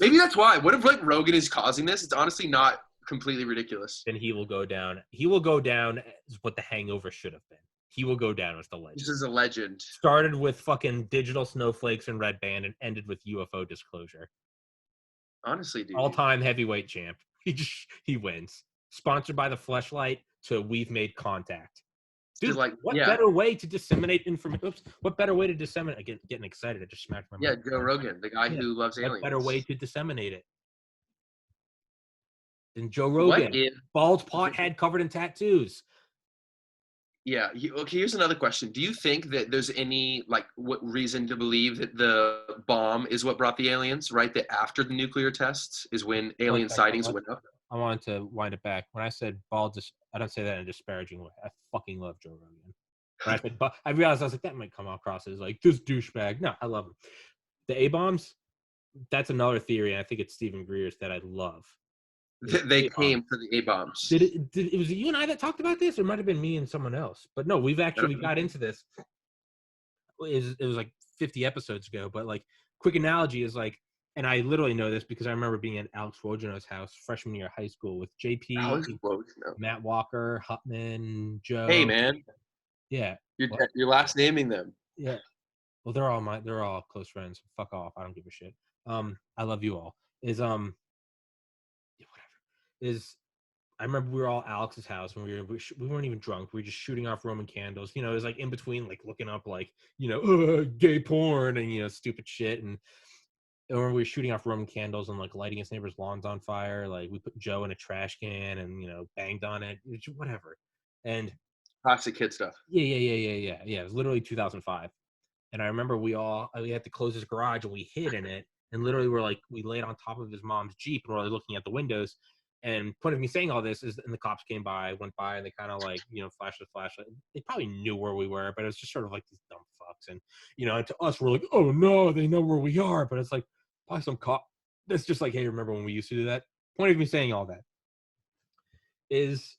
maybe that's why. What if like Rogan is causing this? It's honestly not completely ridiculous. Then he will go down. He will go down as what The Hangover should have been. he will go down as the legend. This is a legend. Started with fucking digital snowflakes and red band and ended with UFO disclosure. Honestly, dude. All-time heavyweight champ. He wins. Sponsored by the Fleshlight to We've Made Contact. Dude, what better way to disseminate information? Oops. What better way to disseminate? Again, getting excited. I just smacked my mic. Joe Rogan, the guy who loves aliens. What better way to disseminate it than Joe Rogan? Bald pothead covered in tattoos. Yeah. Okay, here's another question. Do you think that there's any, what reason to believe that the bomb is what brought the aliens, right? That after the nuclear tests is when alien sightings went up? I wanted to wind it back. When I said bald, I don't say that in a disparaging way. I fucking love Joe Rogan. When I said, but I realized I was like, that might come across as like this douchebag. No, I love him. The A-bombs, that's another theory, and I think it's Stephen Greer's that I love. They came for the A-bombs. It was you and I that talked about this, or it might have been me and someone else. But no, we got into this. It was like 50 episodes ago, but like quick analogy is like, and I literally know this because I remember being at Alex Wojno's house freshman year of high school with JP, Matt Walker, Hutman, Joe. Hey man. Yeah. You're last naming them. Yeah. Well, they're all close friends. Fuck off. I don't give a shit. I love you all. I remember we were all at Alex's house and we weren't even drunk. We were just shooting off Roman candles. You know, it was like in between, like looking up, like, you know, gay porn and, you know, stupid shit. And when we were shooting off Roman candles and like lighting his neighbor's lawns on fire, like we put Joe in a trash can and, you know, banged on it, whatever. And classic kid stuff. Yeah. It was literally 2005. And I remember we had to close his garage and we hid in it. And literally we laid on top of his mom's Jeep and we're looking at the windows. And point of me saying all this is, and the cops went by and they kind of like, you know, flashed the flashlight. They probably knew where we were, but it was just sort of like these dumb fucks. And, you know, to us, we're like, oh no, they know where we are. But it's like, probably some cop that's just like, hey, remember when we used to do that? Point of me saying all that is,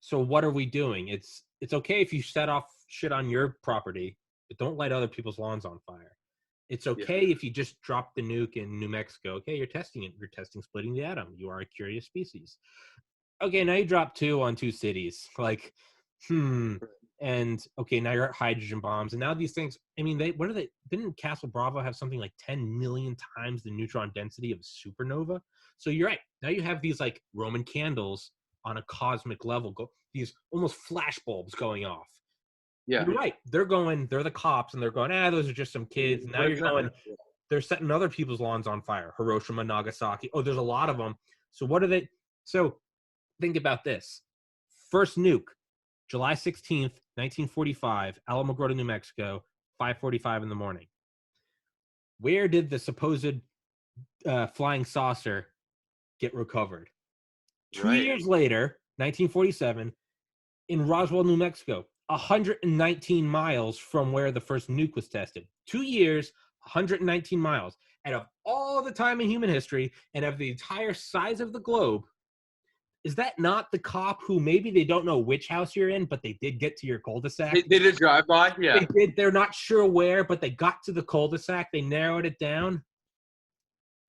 so what are we doing? It's okay if you set off shit on your property, but don't light other people's lawns on fire. It's okay if you just drop the nuke in New Mexico. Okay, you're testing it. You're testing splitting the atom. You are a curious species. Okay, now you drop 2 on 2 cities. Like, and okay, now you're at hydrogen bombs. And now these things, I mean, didn't Castle Bravo have something like 10 million times the neutron density of a supernova? So you're right. Now you have these like Roman candles on a cosmic level, these almost flash bulbs going off. Yeah. You're right. They're the cops, and they're going, those are just some kids. And now you're going, they're setting other people's lawns on fire. Hiroshima, Nagasaki. Oh, there's a lot of them. So what are they? So think about this. First nuke, July 16th, 1945, Alamogordo, New Mexico, 5:45 in the morning. Where did the supposed flying saucer get recovered? 2 years later, 1947, in Roswell, New Mexico. 119 miles from where the first nuke was tested. 2 years, 119 miles. And of all the time in human history and of the entire size of the globe, is that not the cop who maybe they don't know which house you're in, but they did get to your cul-de-sac? They did a drive-by? Yeah. They did. They're not sure where, but they got to the cul-de-sac. They narrowed it down.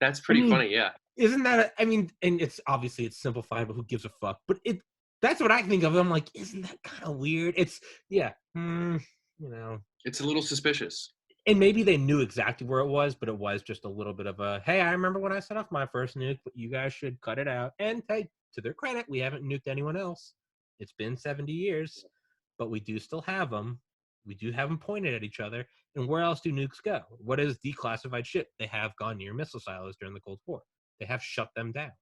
That's pretty funny, yeah. Isn't that, and it's obviously it's simplified, but who gives a fuck? But that's what I think of. I'm like, isn't that kind of weird? It's, you know. It's a little suspicious. And maybe they knew exactly where it was, but it was just a little bit of a, hey, I remember when I set off my first nuke, but you guys should cut it out. And hey, to their credit, we haven't nuked anyone else. It's been 70 years, but we do still have them. We do have them pointed at each other. And where else do nukes go? What is declassified shit? They have gone near missile silos during the Cold War. They have shut them down.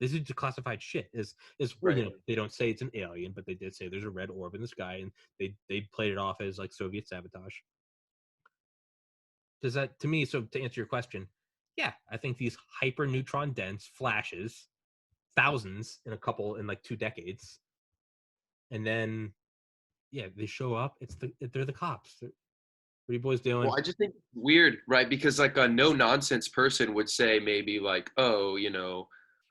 This is declassified shit. Is right. You know, they don't say it's an alien, but they did say there's a red orb in the sky, and they played it off as like Soviet sabotage. Does that, to me, so to answer your question, yeah, I think these hyper neutron dense flashes, thousands in like 2 decades, and then they show up. They're the cops. What are you boys doing? Well, I just think it's weird, right? Because like a no nonsense person would say maybe like, oh, you know,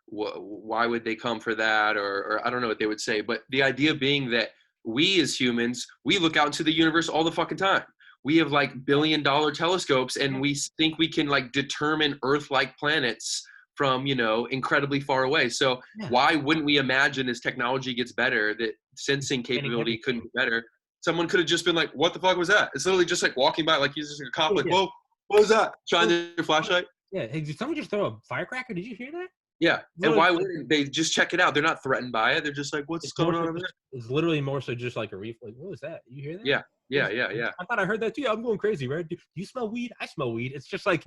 why would they come for that? Or I don't know what they would say. But the idea being that we as humans, we look out into the universe all the fucking time. We have like $1 billion telescopes and we think we can like determine Earth-like planets from, you know, incredibly far away. So why wouldn't we imagine as technology gets better that sensing capability couldn't be better? Someone could have just been like, what the fuck was that? It's literally just like walking by, like he's just like a cop, like, Yeah. whoa, what was that? Shining their flashlight. Yeah. Hey, did someone just throw a firecracker? Did you hear that? Yeah. And Literally, why wouldn't they just check it out? They're not threatened by it. They're just like, what's going on over there? It's literally more so just like a like, what was that? You hear that? Yeah. Yeah. Yeah. Yeah. Yeah. I thought I heard that too. I'm going crazy, right? Do you smell weed? I smell weed. It's just like,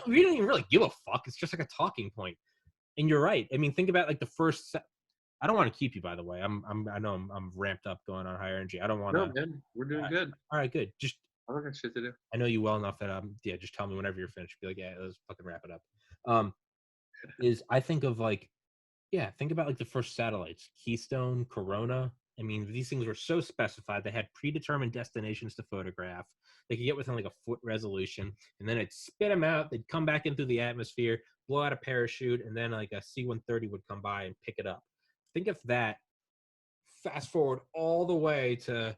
we don't even really give a fuck. It's just like a talking point. And you're right. I mean, think about like the first. I don't want to keep you, by the way. I know I'm ramped up going on higher energy. I don't want to. No, man, we're doing good. All right, good. Just I don't got shit to do. I know you well enough that yeah. Just tell me whenever you're finished. Be like, yeah, let's fucking wrap it up. Is I think of like, yeah, think about like the first satellites, Keystone, Corona. I mean, these things were so specified. They had predetermined destinations to photograph. They could get within like a foot resolution, and then it'd spit them out. They'd come back in through the atmosphere, blow out a parachute, and then like a C-130 would come by and pick it up. Think of that. Fast forward all the way to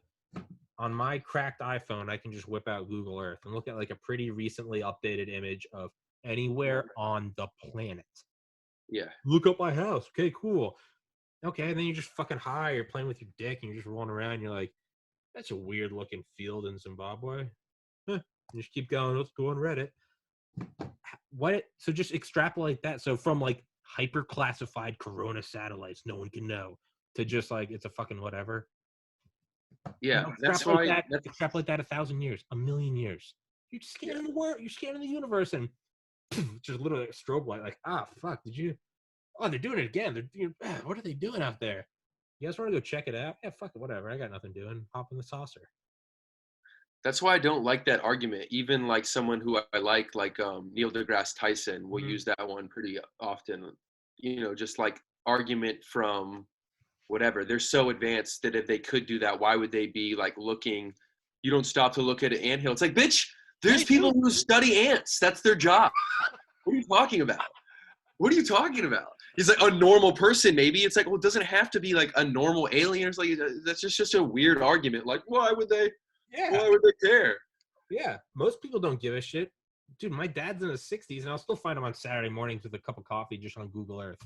on my cracked iPhone, I can just whip out Google Earth and look at like a pretty recently updated image of anywhere on the planet. Yeah. Look up my house. Okay, cool. Okay, and then you're just fucking high, you're playing with your dick, and you're just rolling around, and you're like, that's a weird looking field in Zimbabwe. Huh. You just keep going, let's go on Reddit. What? So just extrapolate that. So from like hyper classified Corona satellites, no one can know, to just like it's a fucking whatever. Yeah, that's extrapolate why. That, extrapolate that 1,000 years, 1,000,000 years. You're just scanning the world. You're scanning the universe, and just literally a strobe light. Like, fuck, did you? Oh, they're doing it again. What are they doing out there? You guys want to go check it out? Yeah, fuck it, whatever. I got nothing doing. Hop in the saucer. That's why I don't like that argument. Even like someone who I like Neil deGrasse Tyson will use that one pretty often. You know, just like argument from whatever. They're so advanced that if they could do that, why would they be like looking? You don't stop to look at an anthill. It's like, bitch, there's people who study ants. That's their job. What are you talking about? What are you talking about? He's like a normal person, maybe. It's like, well, it doesn't have to be like a normal alien. It's like that's just a weird argument. Like, why would they? Yeah. Why would they care? Yeah, most people don't give a shit. Dude, my dad's in his 60s, and I'll still find him on Saturday mornings with a cup of coffee just on Google Earth.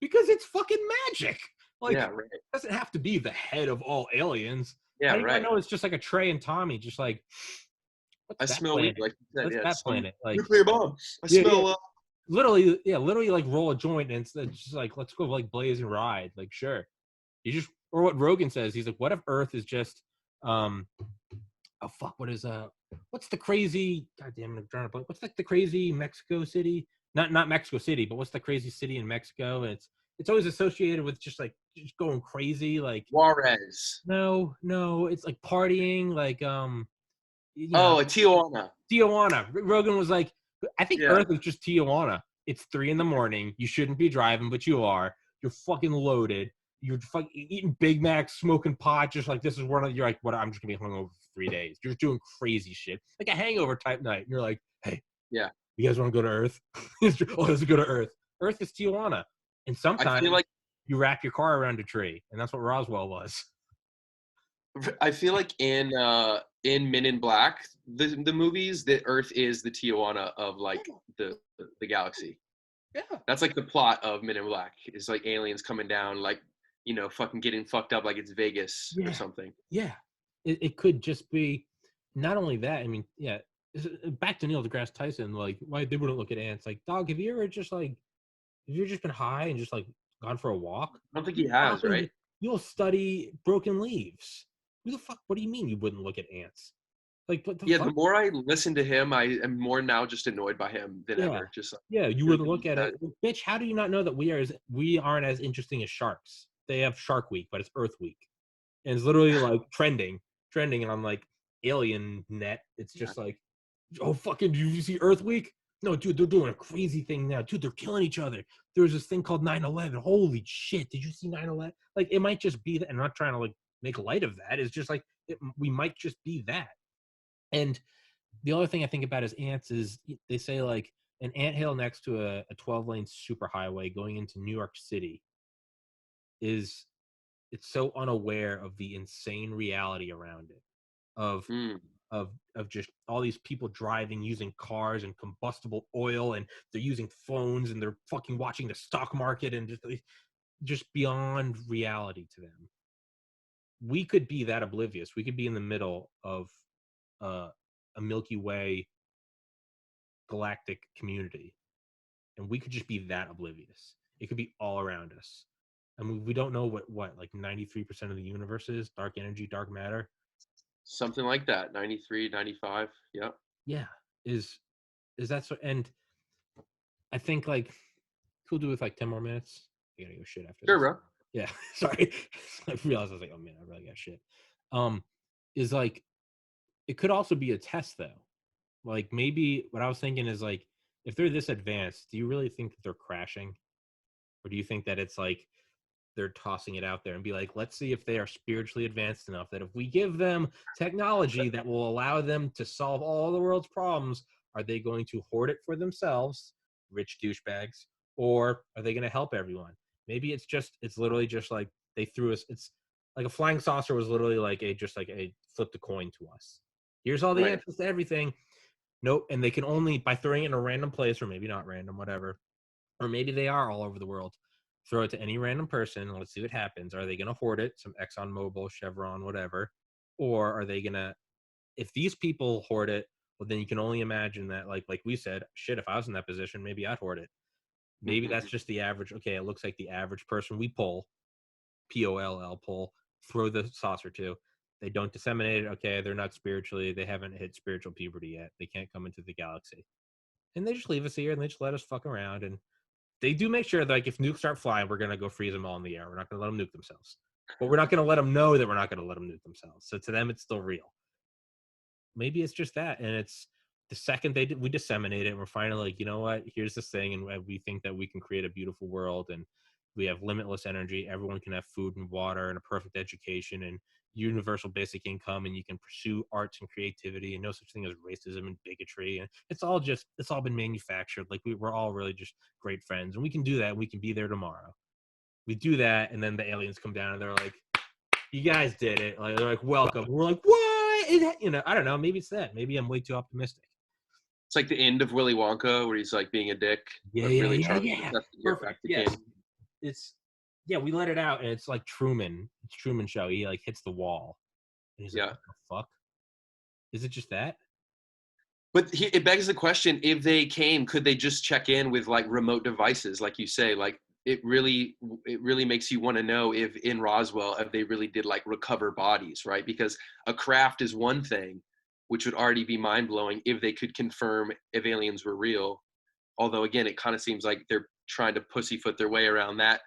Because it's fucking magic. Like, yeah, right. It doesn't have to be the head of all aliens. Yeah, How do you right. know it's just like a Trey and Tommy, just like, I smell weed, like you said. What's that planet? Like, nuclear bomb. I smell. Literally like roll a joint, and it's just like, let's go like blaze and ride. Like, sure. You just, or what Rogan says, he's like, what if Earth is just, what's the crazy, goddamn, I'm trying to play, what's like the crazy Mexico City? Not Mexico City, but what's the crazy city in Mexico? And it's always associated with just like just going crazy, like Juarez. No, it's like partying, like Tijuana. Tijuana. Rogan was like, I think Earth is just Tijuana. It's 3 a.m. You shouldn't be driving, but you are. You're fucking loaded. You're fucking eating Big Macs, smoking pot, just like this is one of. You're like, what? I'm just gonna be hungover for 3 days. You're doing crazy shit, like a hangover type night. And you're like, hey, yeah, you guys want to go to Earth? Let's go to Earth. Earth is Tijuana, and sometimes I feel like you wrap your car around a tree, and that's what Roswell was. I feel like in Men in Black, the movies, that Earth is the Tijuana of like the galaxy. Yeah, that's like the plot of Men in Black. Is like aliens coming down, like fucking getting fucked up like it's Vegas or something. Yeah, it could just be. Not only that, I mean, yeah. Back to Neil deGrasse Tyson, like why they wouldn't look at ants. Like, dog, have you just been high and just like gone for a walk? I don't think he has, right? You'll study broken leaves. Who the fuck? What do you mean you wouldn't look at ants? Like, what the fuck? The more I listen to him, I am more now just annoyed by him than ever. Just like, you wouldn't look at it, bitch. How do you not know that we aren't as interesting as sharks? They have Shark Week, but it's Earth Week, and it's literally like trending, and I'm like, Alien Net. It's just like, oh fucking, did you see Earth Week? No, dude, they're doing a crazy thing now. Dude, they're killing each other. There's this thing called 9/11. Holy shit, did you see 9/11? Like, it might just be that. I'm not trying to like make light of that. It's just like we might just be that. And the other thing I think about is ants is they say like an anthill next to a 12-lane superhighway going into New York City it's so unaware of the insane reality around it of just all these people driving using cars and combustible oil, and they're using phones, and they're fucking watching the stock market, and just beyond reality to them. we could be that oblivious. We could be in the middle of a Milky Way galactic community, and we could just be that oblivious. It could be all around us. I mean, we don't know what like 93% of the universe is dark energy, dark matter. Something like that. 93, 95. Yeah. Yeah. Is that so? And I think like we'll do with like 10 more minutes. I gotta go shit after Sure, this. bro. Yeah. Sorry. I realized I was like, oh man, I really got shit. Is like it could also be a test though. Like maybe what I was thinking is like if they're this advanced, do you really think that they're crashing? Or do you think that it's like they're tossing it out there and be like, let's see if they are spiritually advanced enough that if we give them technology that will allow them to solve all the world's problems, are they going to hoard it for themselves, rich douchebags, or are they going to help everyone? Maybe it's literally just like they threw us. It's like a flying saucer was literally like a flipped a coin to us. Here's all the Right. answers to everything. Nope. And they can only by throwing it in a random place, or maybe not random, whatever. Or maybe they are all over the world. Throw it to any random person and let's see what happens. Are they going to hoard it? Some Exxon Mobil, Chevron, whatever. Or are they going to, if these people hoard it, well, then you can only imagine that, like we said, shit, if I was in that position, maybe I'd hoard it. Maybe that's just the average. Okay, it looks like the average person we pull, POLL, pull, throw the saucer to. They don't disseminate it. Okay, they're not spiritually, they haven't hit spiritual puberty yet. They can't come into the galaxy. And they just leave us here and they just let us fuck around. And they do make sure that like if nukes start flying, we're gonna go freeze them all in the air. We're not gonna let them nuke themselves, but we're not gonna let them know that we're not gonna let them nuke themselves. So to them, it's still real. Maybe it's just that, and it's the second we disseminate it, and we're finally like, you know what? Here's this thing, and we think that we can create a beautiful world, and we have limitless energy. Everyone can have food and water and a perfect education and universal basic income, and you can pursue arts and creativity, and no such thing as racism and bigotry. And it's all been manufactured. Like we're all really just great friends, and we can do that. We can be there tomorrow. We do that, and then the aliens come down, and they're like, "You guys did it!" Like they're like, "Welcome." We're like, "What?" I don't know. Maybe it's that. Maybe I'm way too optimistic. It's like the end of Willy Wonka where he's like being a dick, Yeah, but yeah, really yeah, trying yeah. to get back to Yes. King. It's we let it out, and it's like Truman. It's Truman Show. He like hits the wall, and he's like, Yeah. "What the fuck? Is it just that?" But it begs the question: if they came, could they just check in with like remote devices, like you say? Like it really makes you want to know if in Roswell, if they really did like recover bodies, right? Because a craft is one thing, which would already be mind blowing if they could confirm if aliens were real. Although again, it kind of seems like they're trying to pussyfoot their way around that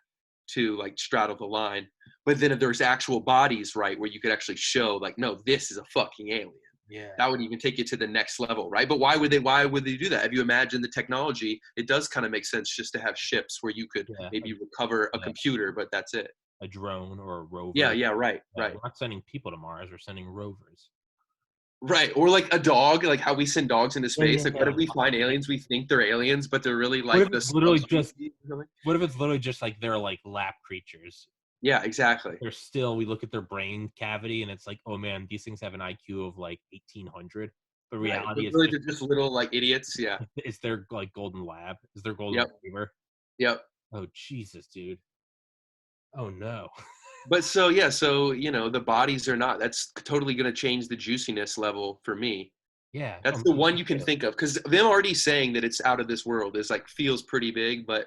to like straddle the line. But then if there's actual bodies, right, where you could actually show like, no, this is a fucking alien. Yeah. That would even take you to the next level, right? But why would they do that? If you imagine the technology, it does kind of make sense just to have ships where you could maybe recover a computer, but that's it. A drone or a rover. Yeah, right. We're not sending people to Mars, we're sending rovers. Right. Or like a dog, like how we send dogs into space. Yeah, like what if we find aliens, we think they're aliens, but they're really like what if it's literally just like they're like lab creatures? Yeah, exactly. They're still, we look at their brain cavity and it's like, oh man, these things have an IQ of like 1800. But reality is really just little like idiots. Yeah. It's their like golden lab. Is their golden retriever. Yep. Oh Jesus, dude. Oh no. But so yeah, so the bodies are not. That's totally going to change the juiciness level for me. Yeah, that's the one you can think of, because them already saying that it's out of this world is like feels pretty big, but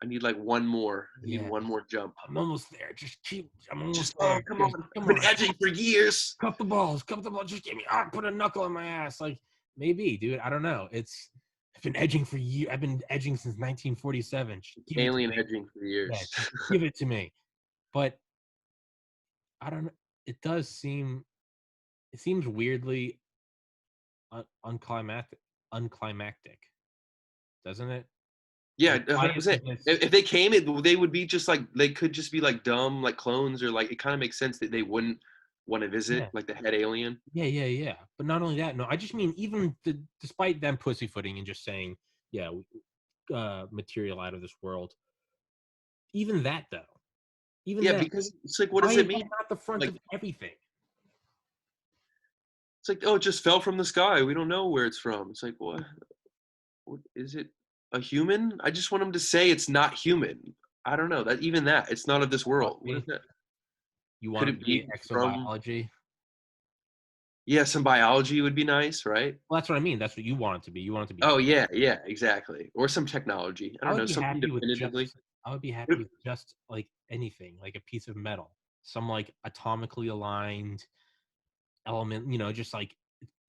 I need like one more. I need one more jump. I'm almost there. I'm almost there. Oh, come on. I've been edging for years. Cup the balls. Just give me. Put a knuckle in my ass. Like maybe, dude. I don't know. I've been edging for years. I've been edging since 1947. Alien edging for years. Yeah, give it to me. But I don't know. It seems weirdly unclimactic, doesn't it? Yeah, 100%. If they came, they would be just like, they could just be like dumb, like clones, or like, it kind of makes sense that they wouldn't want to visit like the head alien. Yeah. But not only that, no, I just mean even despite them pussyfooting and just saying, material out of this world. Even that though. Because it's like, what does it mean? Not the front of everything. It's like, oh, it just fell from the sky. We don't know where it's from. It's like, what is it? A human? I just want them to say it's not human. I don't know. It's not of this world. What is that? You Could want it it to be be from? exobiology? Yeah, some biology would be nice, right? Well, that's what I mean. That's what you want it to be. You want it to be. Oh yeah, yeah, exactly. Or some technology. I I don't would know, be something happy with definitively. just. I would be happy with just like anything, like a piece of metal, some like atomically aligned element. Just like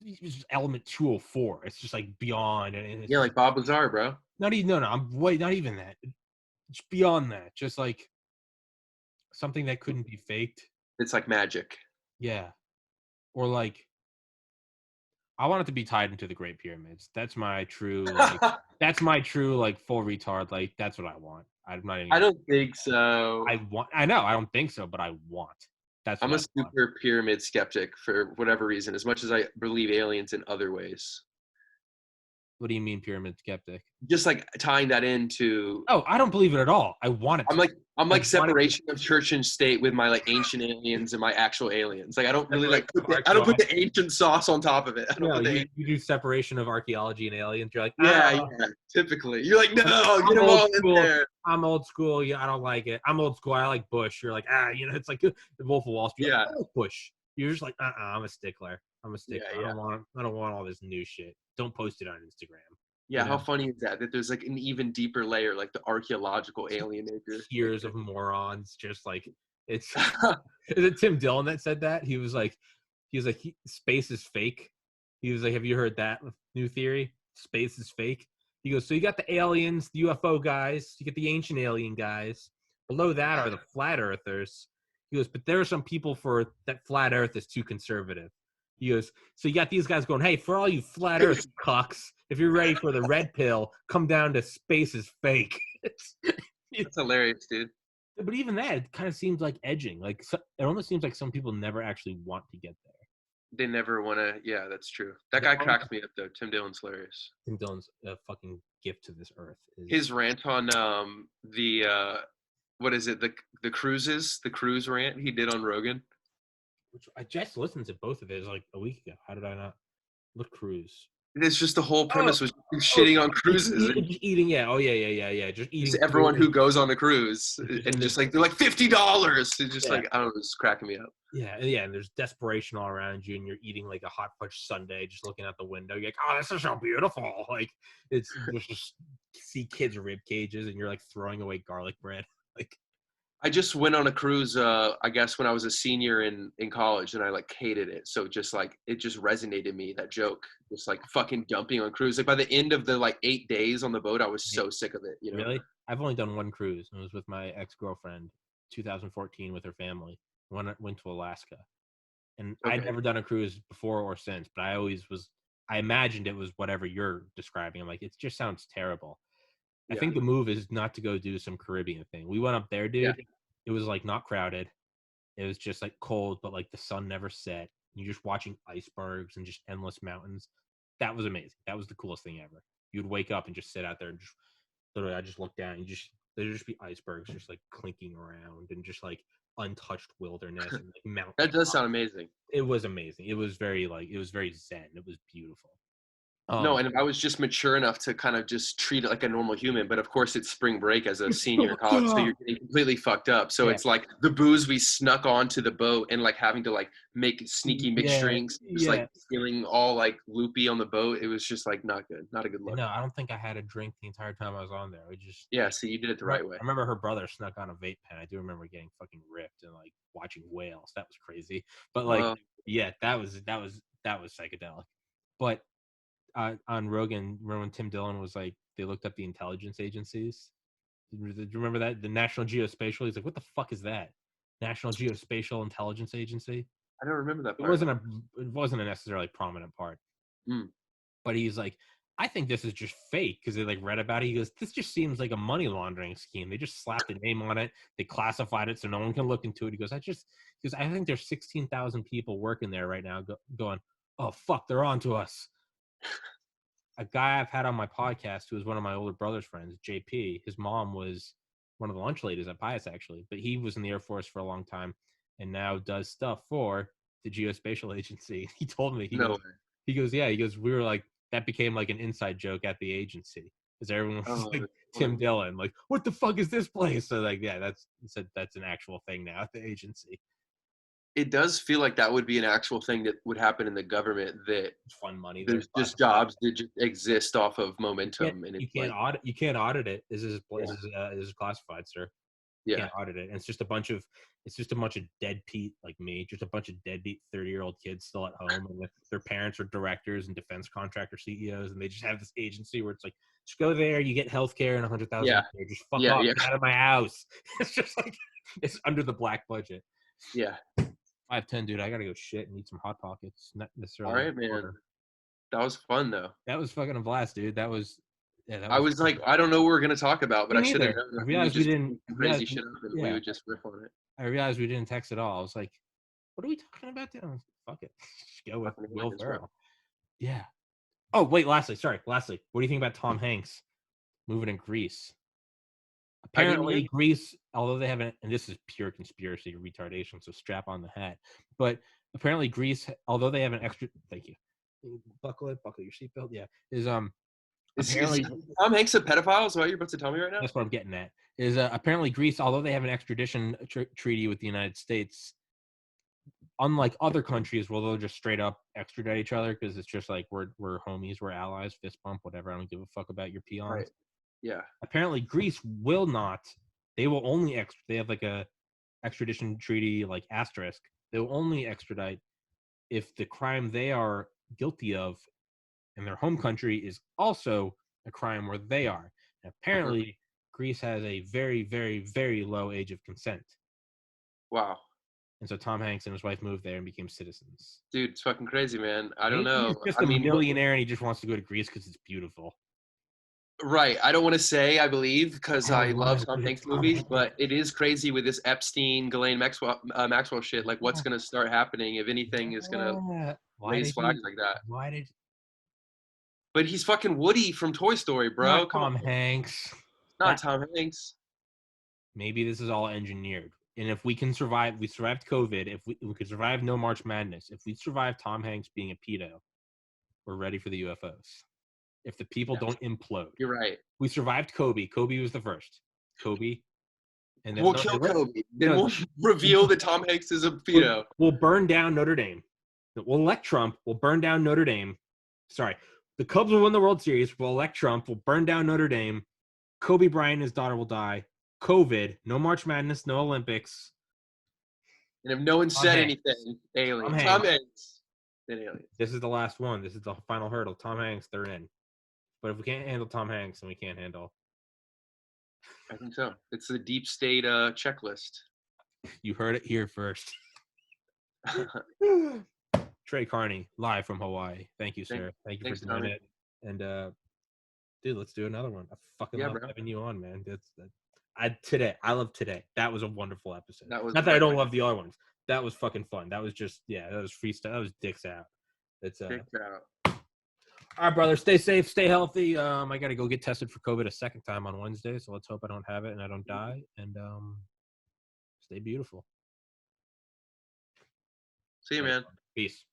it's just element 204. It's just like beyond, and it's Yeah, just like Bob Lazar, bro. not even. No, I'm wait, not even that. It's beyond that. Just like something that couldn't be faked. It's like magic. Yeah, or like I want it to be tied into the Great Pyramids. That's my true like. That's my true like full retard. Like that's what I want. I'm not even I gonna. don't think so. I want. I know. I don't think so, but I want. That's I'm what a I want. super pyramid skeptic for whatever reason, as much as I believe aliens in other ways. What do you mean, pyramid skeptic? Just like tying that into, Oh, I don't believe it at all. I want it I'm to. like I'm I like want it to separation of church and state with my like ancient aliens and my actual aliens. Like I don't really separate like put of I don't put archaeology. the ancient sauce on top of it. I don't No, put the you do separation of archaeology and aliens. You're like, yeah, yeah. Typically, you're like, no, get I'm them old all in school. there. I'm old school. Yeah, I don't like it. I'm old school. I like Bush. You're like, it's like the Wolf of Wall Street. Yeah, I like Bush. You're just like, I'm a stickler. I'm a yeah, stickler. yeah. I don't want all this new shit. Don't post it on Instagram. Yeah, how funny is that? That there's like an even deeper layer, like the archaeological alienator. Tiers of morons. Just like it's. Is it Tim Dillon that said that? Space is fake. He was like, have you heard that new theory? Space is fake. He goes, so you got the aliens, the UFO guys, you get the ancient alien guys. Below that are the flat earthers. He goes, but there are some people for that flat earth is too conservative. He goes, so you got these guys going, hey, for all you flat earth cucks, if you're ready for the red pill, come down to space is fake. That's hilarious, dude. But even that, it kind of seems like edging. Like it almost seems like some people never actually want to get there. They never want to. Yeah, that's true. That guy cracks me up though. Tim Dillon's hilarious. Tim Dillon's a fucking gift to this earth. His rant on the what is it, the cruises, the cruise rant he did on Rogan. Which I just listened to both of it like a week ago. How did I not? Look, cruise. It's just the whole premise was shitting on cruises and eating. Yeah. Oh yeah. Just eating. Just everyone who goes on a cruise and just like they're like $50. It's just like I don't know, it's cracking me up. Yeah, and there's desperation all around you, and you're eating like a hot fudge sundae, just looking out the window. You're like, oh, this is so beautiful. Like it's just see kids' rib cages, and you're like throwing away garlic bread. Like I just went on a cruise, I guess when I was a senior in college, and I like hated it. So just like it just resonated me, that joke, just like fucking dumping on cruise. Like by the end of the like 8 days on the boat, I was so sick of it. You know? Really? I've only done one cruise. It was with my ex-girlfriend, 2014, with her family. Went to Alaska, and I'd never done a cruise before or since. But I imagined it was whatever you're describing. I'm like, it just sounds terrible. I think the move is not to go do some Caribbean thing. We went up there, dude. Yeah. It was like not crowded. It was just like cold, but like the sun never set. You're just watching icebergs and just endless mountains. That was amazing. That was the coolest thing ever. You'd wake up and just sit out there and just literally, I just look down and there'd just be icebergs just like clinking around and just like untouched wilderness and like mountains. That does sound amazing. It was amazing. It was very zen. It was beautiful. No, and I was just mature enough to kind of just treat it like a normal human. But of course, it's spring break as a senior in college, so you're getting completely fucked up. So it's like the booze we snuck onto the boat and like having to like make sneaky mixed drinks, just like feeling all like loopy on the boat. It was just like not good, not a good look. No, I don't think I had a drink the entire time I was on there. So you did it the right way. I remember her brother snuck on a vape pen. I do remember getting fucking ripped and like watching whales. That was crazy. But like, that was psychedelic. But on Rogan, remember when Tim Dillon was like, they looked up the intelligence agencies? Do you remember that? The National Geospatial? He's like, what the fuck is that? National Geospatial Intelligence Agency? I don't remember that part. It wasn't a necessarily prominent part. But he's like, I think this is just fake because they like read about it. He goes, this just seems like a money laundering scheme. They just slapped a name on it. They classified it so no one can look into it. He goes, I think there's 16,000 people working there right now going, oh, fuck, they're on to us. A guy I've had on my podcast who was one of my older brother's friends, JP, his mom was one of the lunch ladies at Pius, actually, but he was in the Air Force for a long time and now does stuff for the Geospatial Agency. He told me, he goes, we were like, that became like an inside joke at the agency because everyone was like, Tim Dillon, like, what the fuck is this place? So like, that's an actual thing now at the agency. It does feel like that would be an actual thing that would happen in the government, that Fun money. They're there's just classified. jobs that just exist off of momentum, and You it's can't like, audit. You can't audit it. yeah, This is classified, sir. You yeah, can't audit it. And it's just a bunch of dead Pete like me, just a bunch of deadbeat 30-year-old kids still at home, and their parents are directors and defense contractor CEOs, and they just have this agency where it's like, just go there, you get healthcare and 100,000 yeah, a year. Just fuck yeah, off, yeah, get out of my house. It's just like it's under the black budget. yeah. 5:10, dude. I gotta go shit and eat some hot pockets. Not All necessarily right, man. order. That was fun though. That was fucking a blast, dude. That was that I was was like, I don't know what we're gonna talk about, but me I should have neither. known that we would just make some crazy shit up and we Yeah. would just riff on it. I realized we didn't text at all. I was like, what are we talking about then? Fuck it. Just go with Fucking Will happens, bro. Ferrell. Yeah. Oh, wait, lastly, what do you think about Tom Hanks moving in Greece? I didn't hear. Apparently, Greece, although they haven't, and this is pure conspiracy or retardation, so strap on the hat. But apparently, Greece, although they have an extra, thank you, buckle your seatbelt. Yeah, is Is apparently Tom Hanks a pedophile? Is that what you're about to tell me right now? that's what I'm getting at. Is apparently Greece, although they have an extradition treaty with the United States, unlike other countries where they'll just straight up extradite each other because it's just like we're homies, we're allies, fist bump, whatever. I don't give a fuck about your peons. Right. Yeah. Apparently, Greece will not. They will only they have like a extradition treaty like asterisk. They will only extradite if the crime they are guilty of in their home country is also a crime where they are. And apparently, Greece has a very, very, very low age of consent. Wow. And so Tom Hanks and his wife moved there and became citizens. Dude, it's fucking crazy, man. I don't Maybe know. he's just I a mean, millionaire and he just wants to go to Greece because it's beautiful. right. I don't want to say I believe because I I don't want love to, Tom but it's Hanks Tom movies, Hanks. but it is crazy with this Epstein, Ghislaine Maxwell shit. Like, what's gonna start happening if anything is gonna Yeah. raise flags like that? Why did But he's fucking Woody from Toy Story, not bro. Come on, Tom Hanks? not That Tom Hanks. maybe this is all engineered. And if we can survive, we survived COVID. If we could survive no March Madness, if we survive Tom Hanks being a pedo, we're ready for the UFOs. If the people Yes, don't implode, you're right. we survived Kobe. Kobe was the first. Kobe, and then We'll kill Kobe. Then no, we'll reveal that Tom Hanks is a pedo. we'll burn down Notre Dame. We'll elect Trump. We'll burn down Notre Dame. Sorry, the Cubs will win the World Series. We'll elect Trump. We'll burn down Notre Dame. Kobe Bryant and his daughter will die. COVID, no March Madness, no Olympics. And if no one said anything, alien. Tom Hanks. Then aliens. This is the last one. This is the final hurdle. Tom Hanks, they're in. But if we can't handle Tom Hanks, then we can't handle. I think so. It's the deep state checklist. You heard it here first. Trey Carney, live from Hawaii. Thank you, sir. Thank you for doing it. And dude, let's do another one. I fucking love having you on, man. I love today. That was a wonderful episode. Not that I don't love the other ones. That was fucking fun. That was just that was freestyle. That was dicks out. It's dicks out. All right, brother. Stay safe. Stay healthy. I got to go get tested for COVID a second time on Wednesday. So let's hope I don't have it and I don't die. And stay beautiful. See you, man. Peace.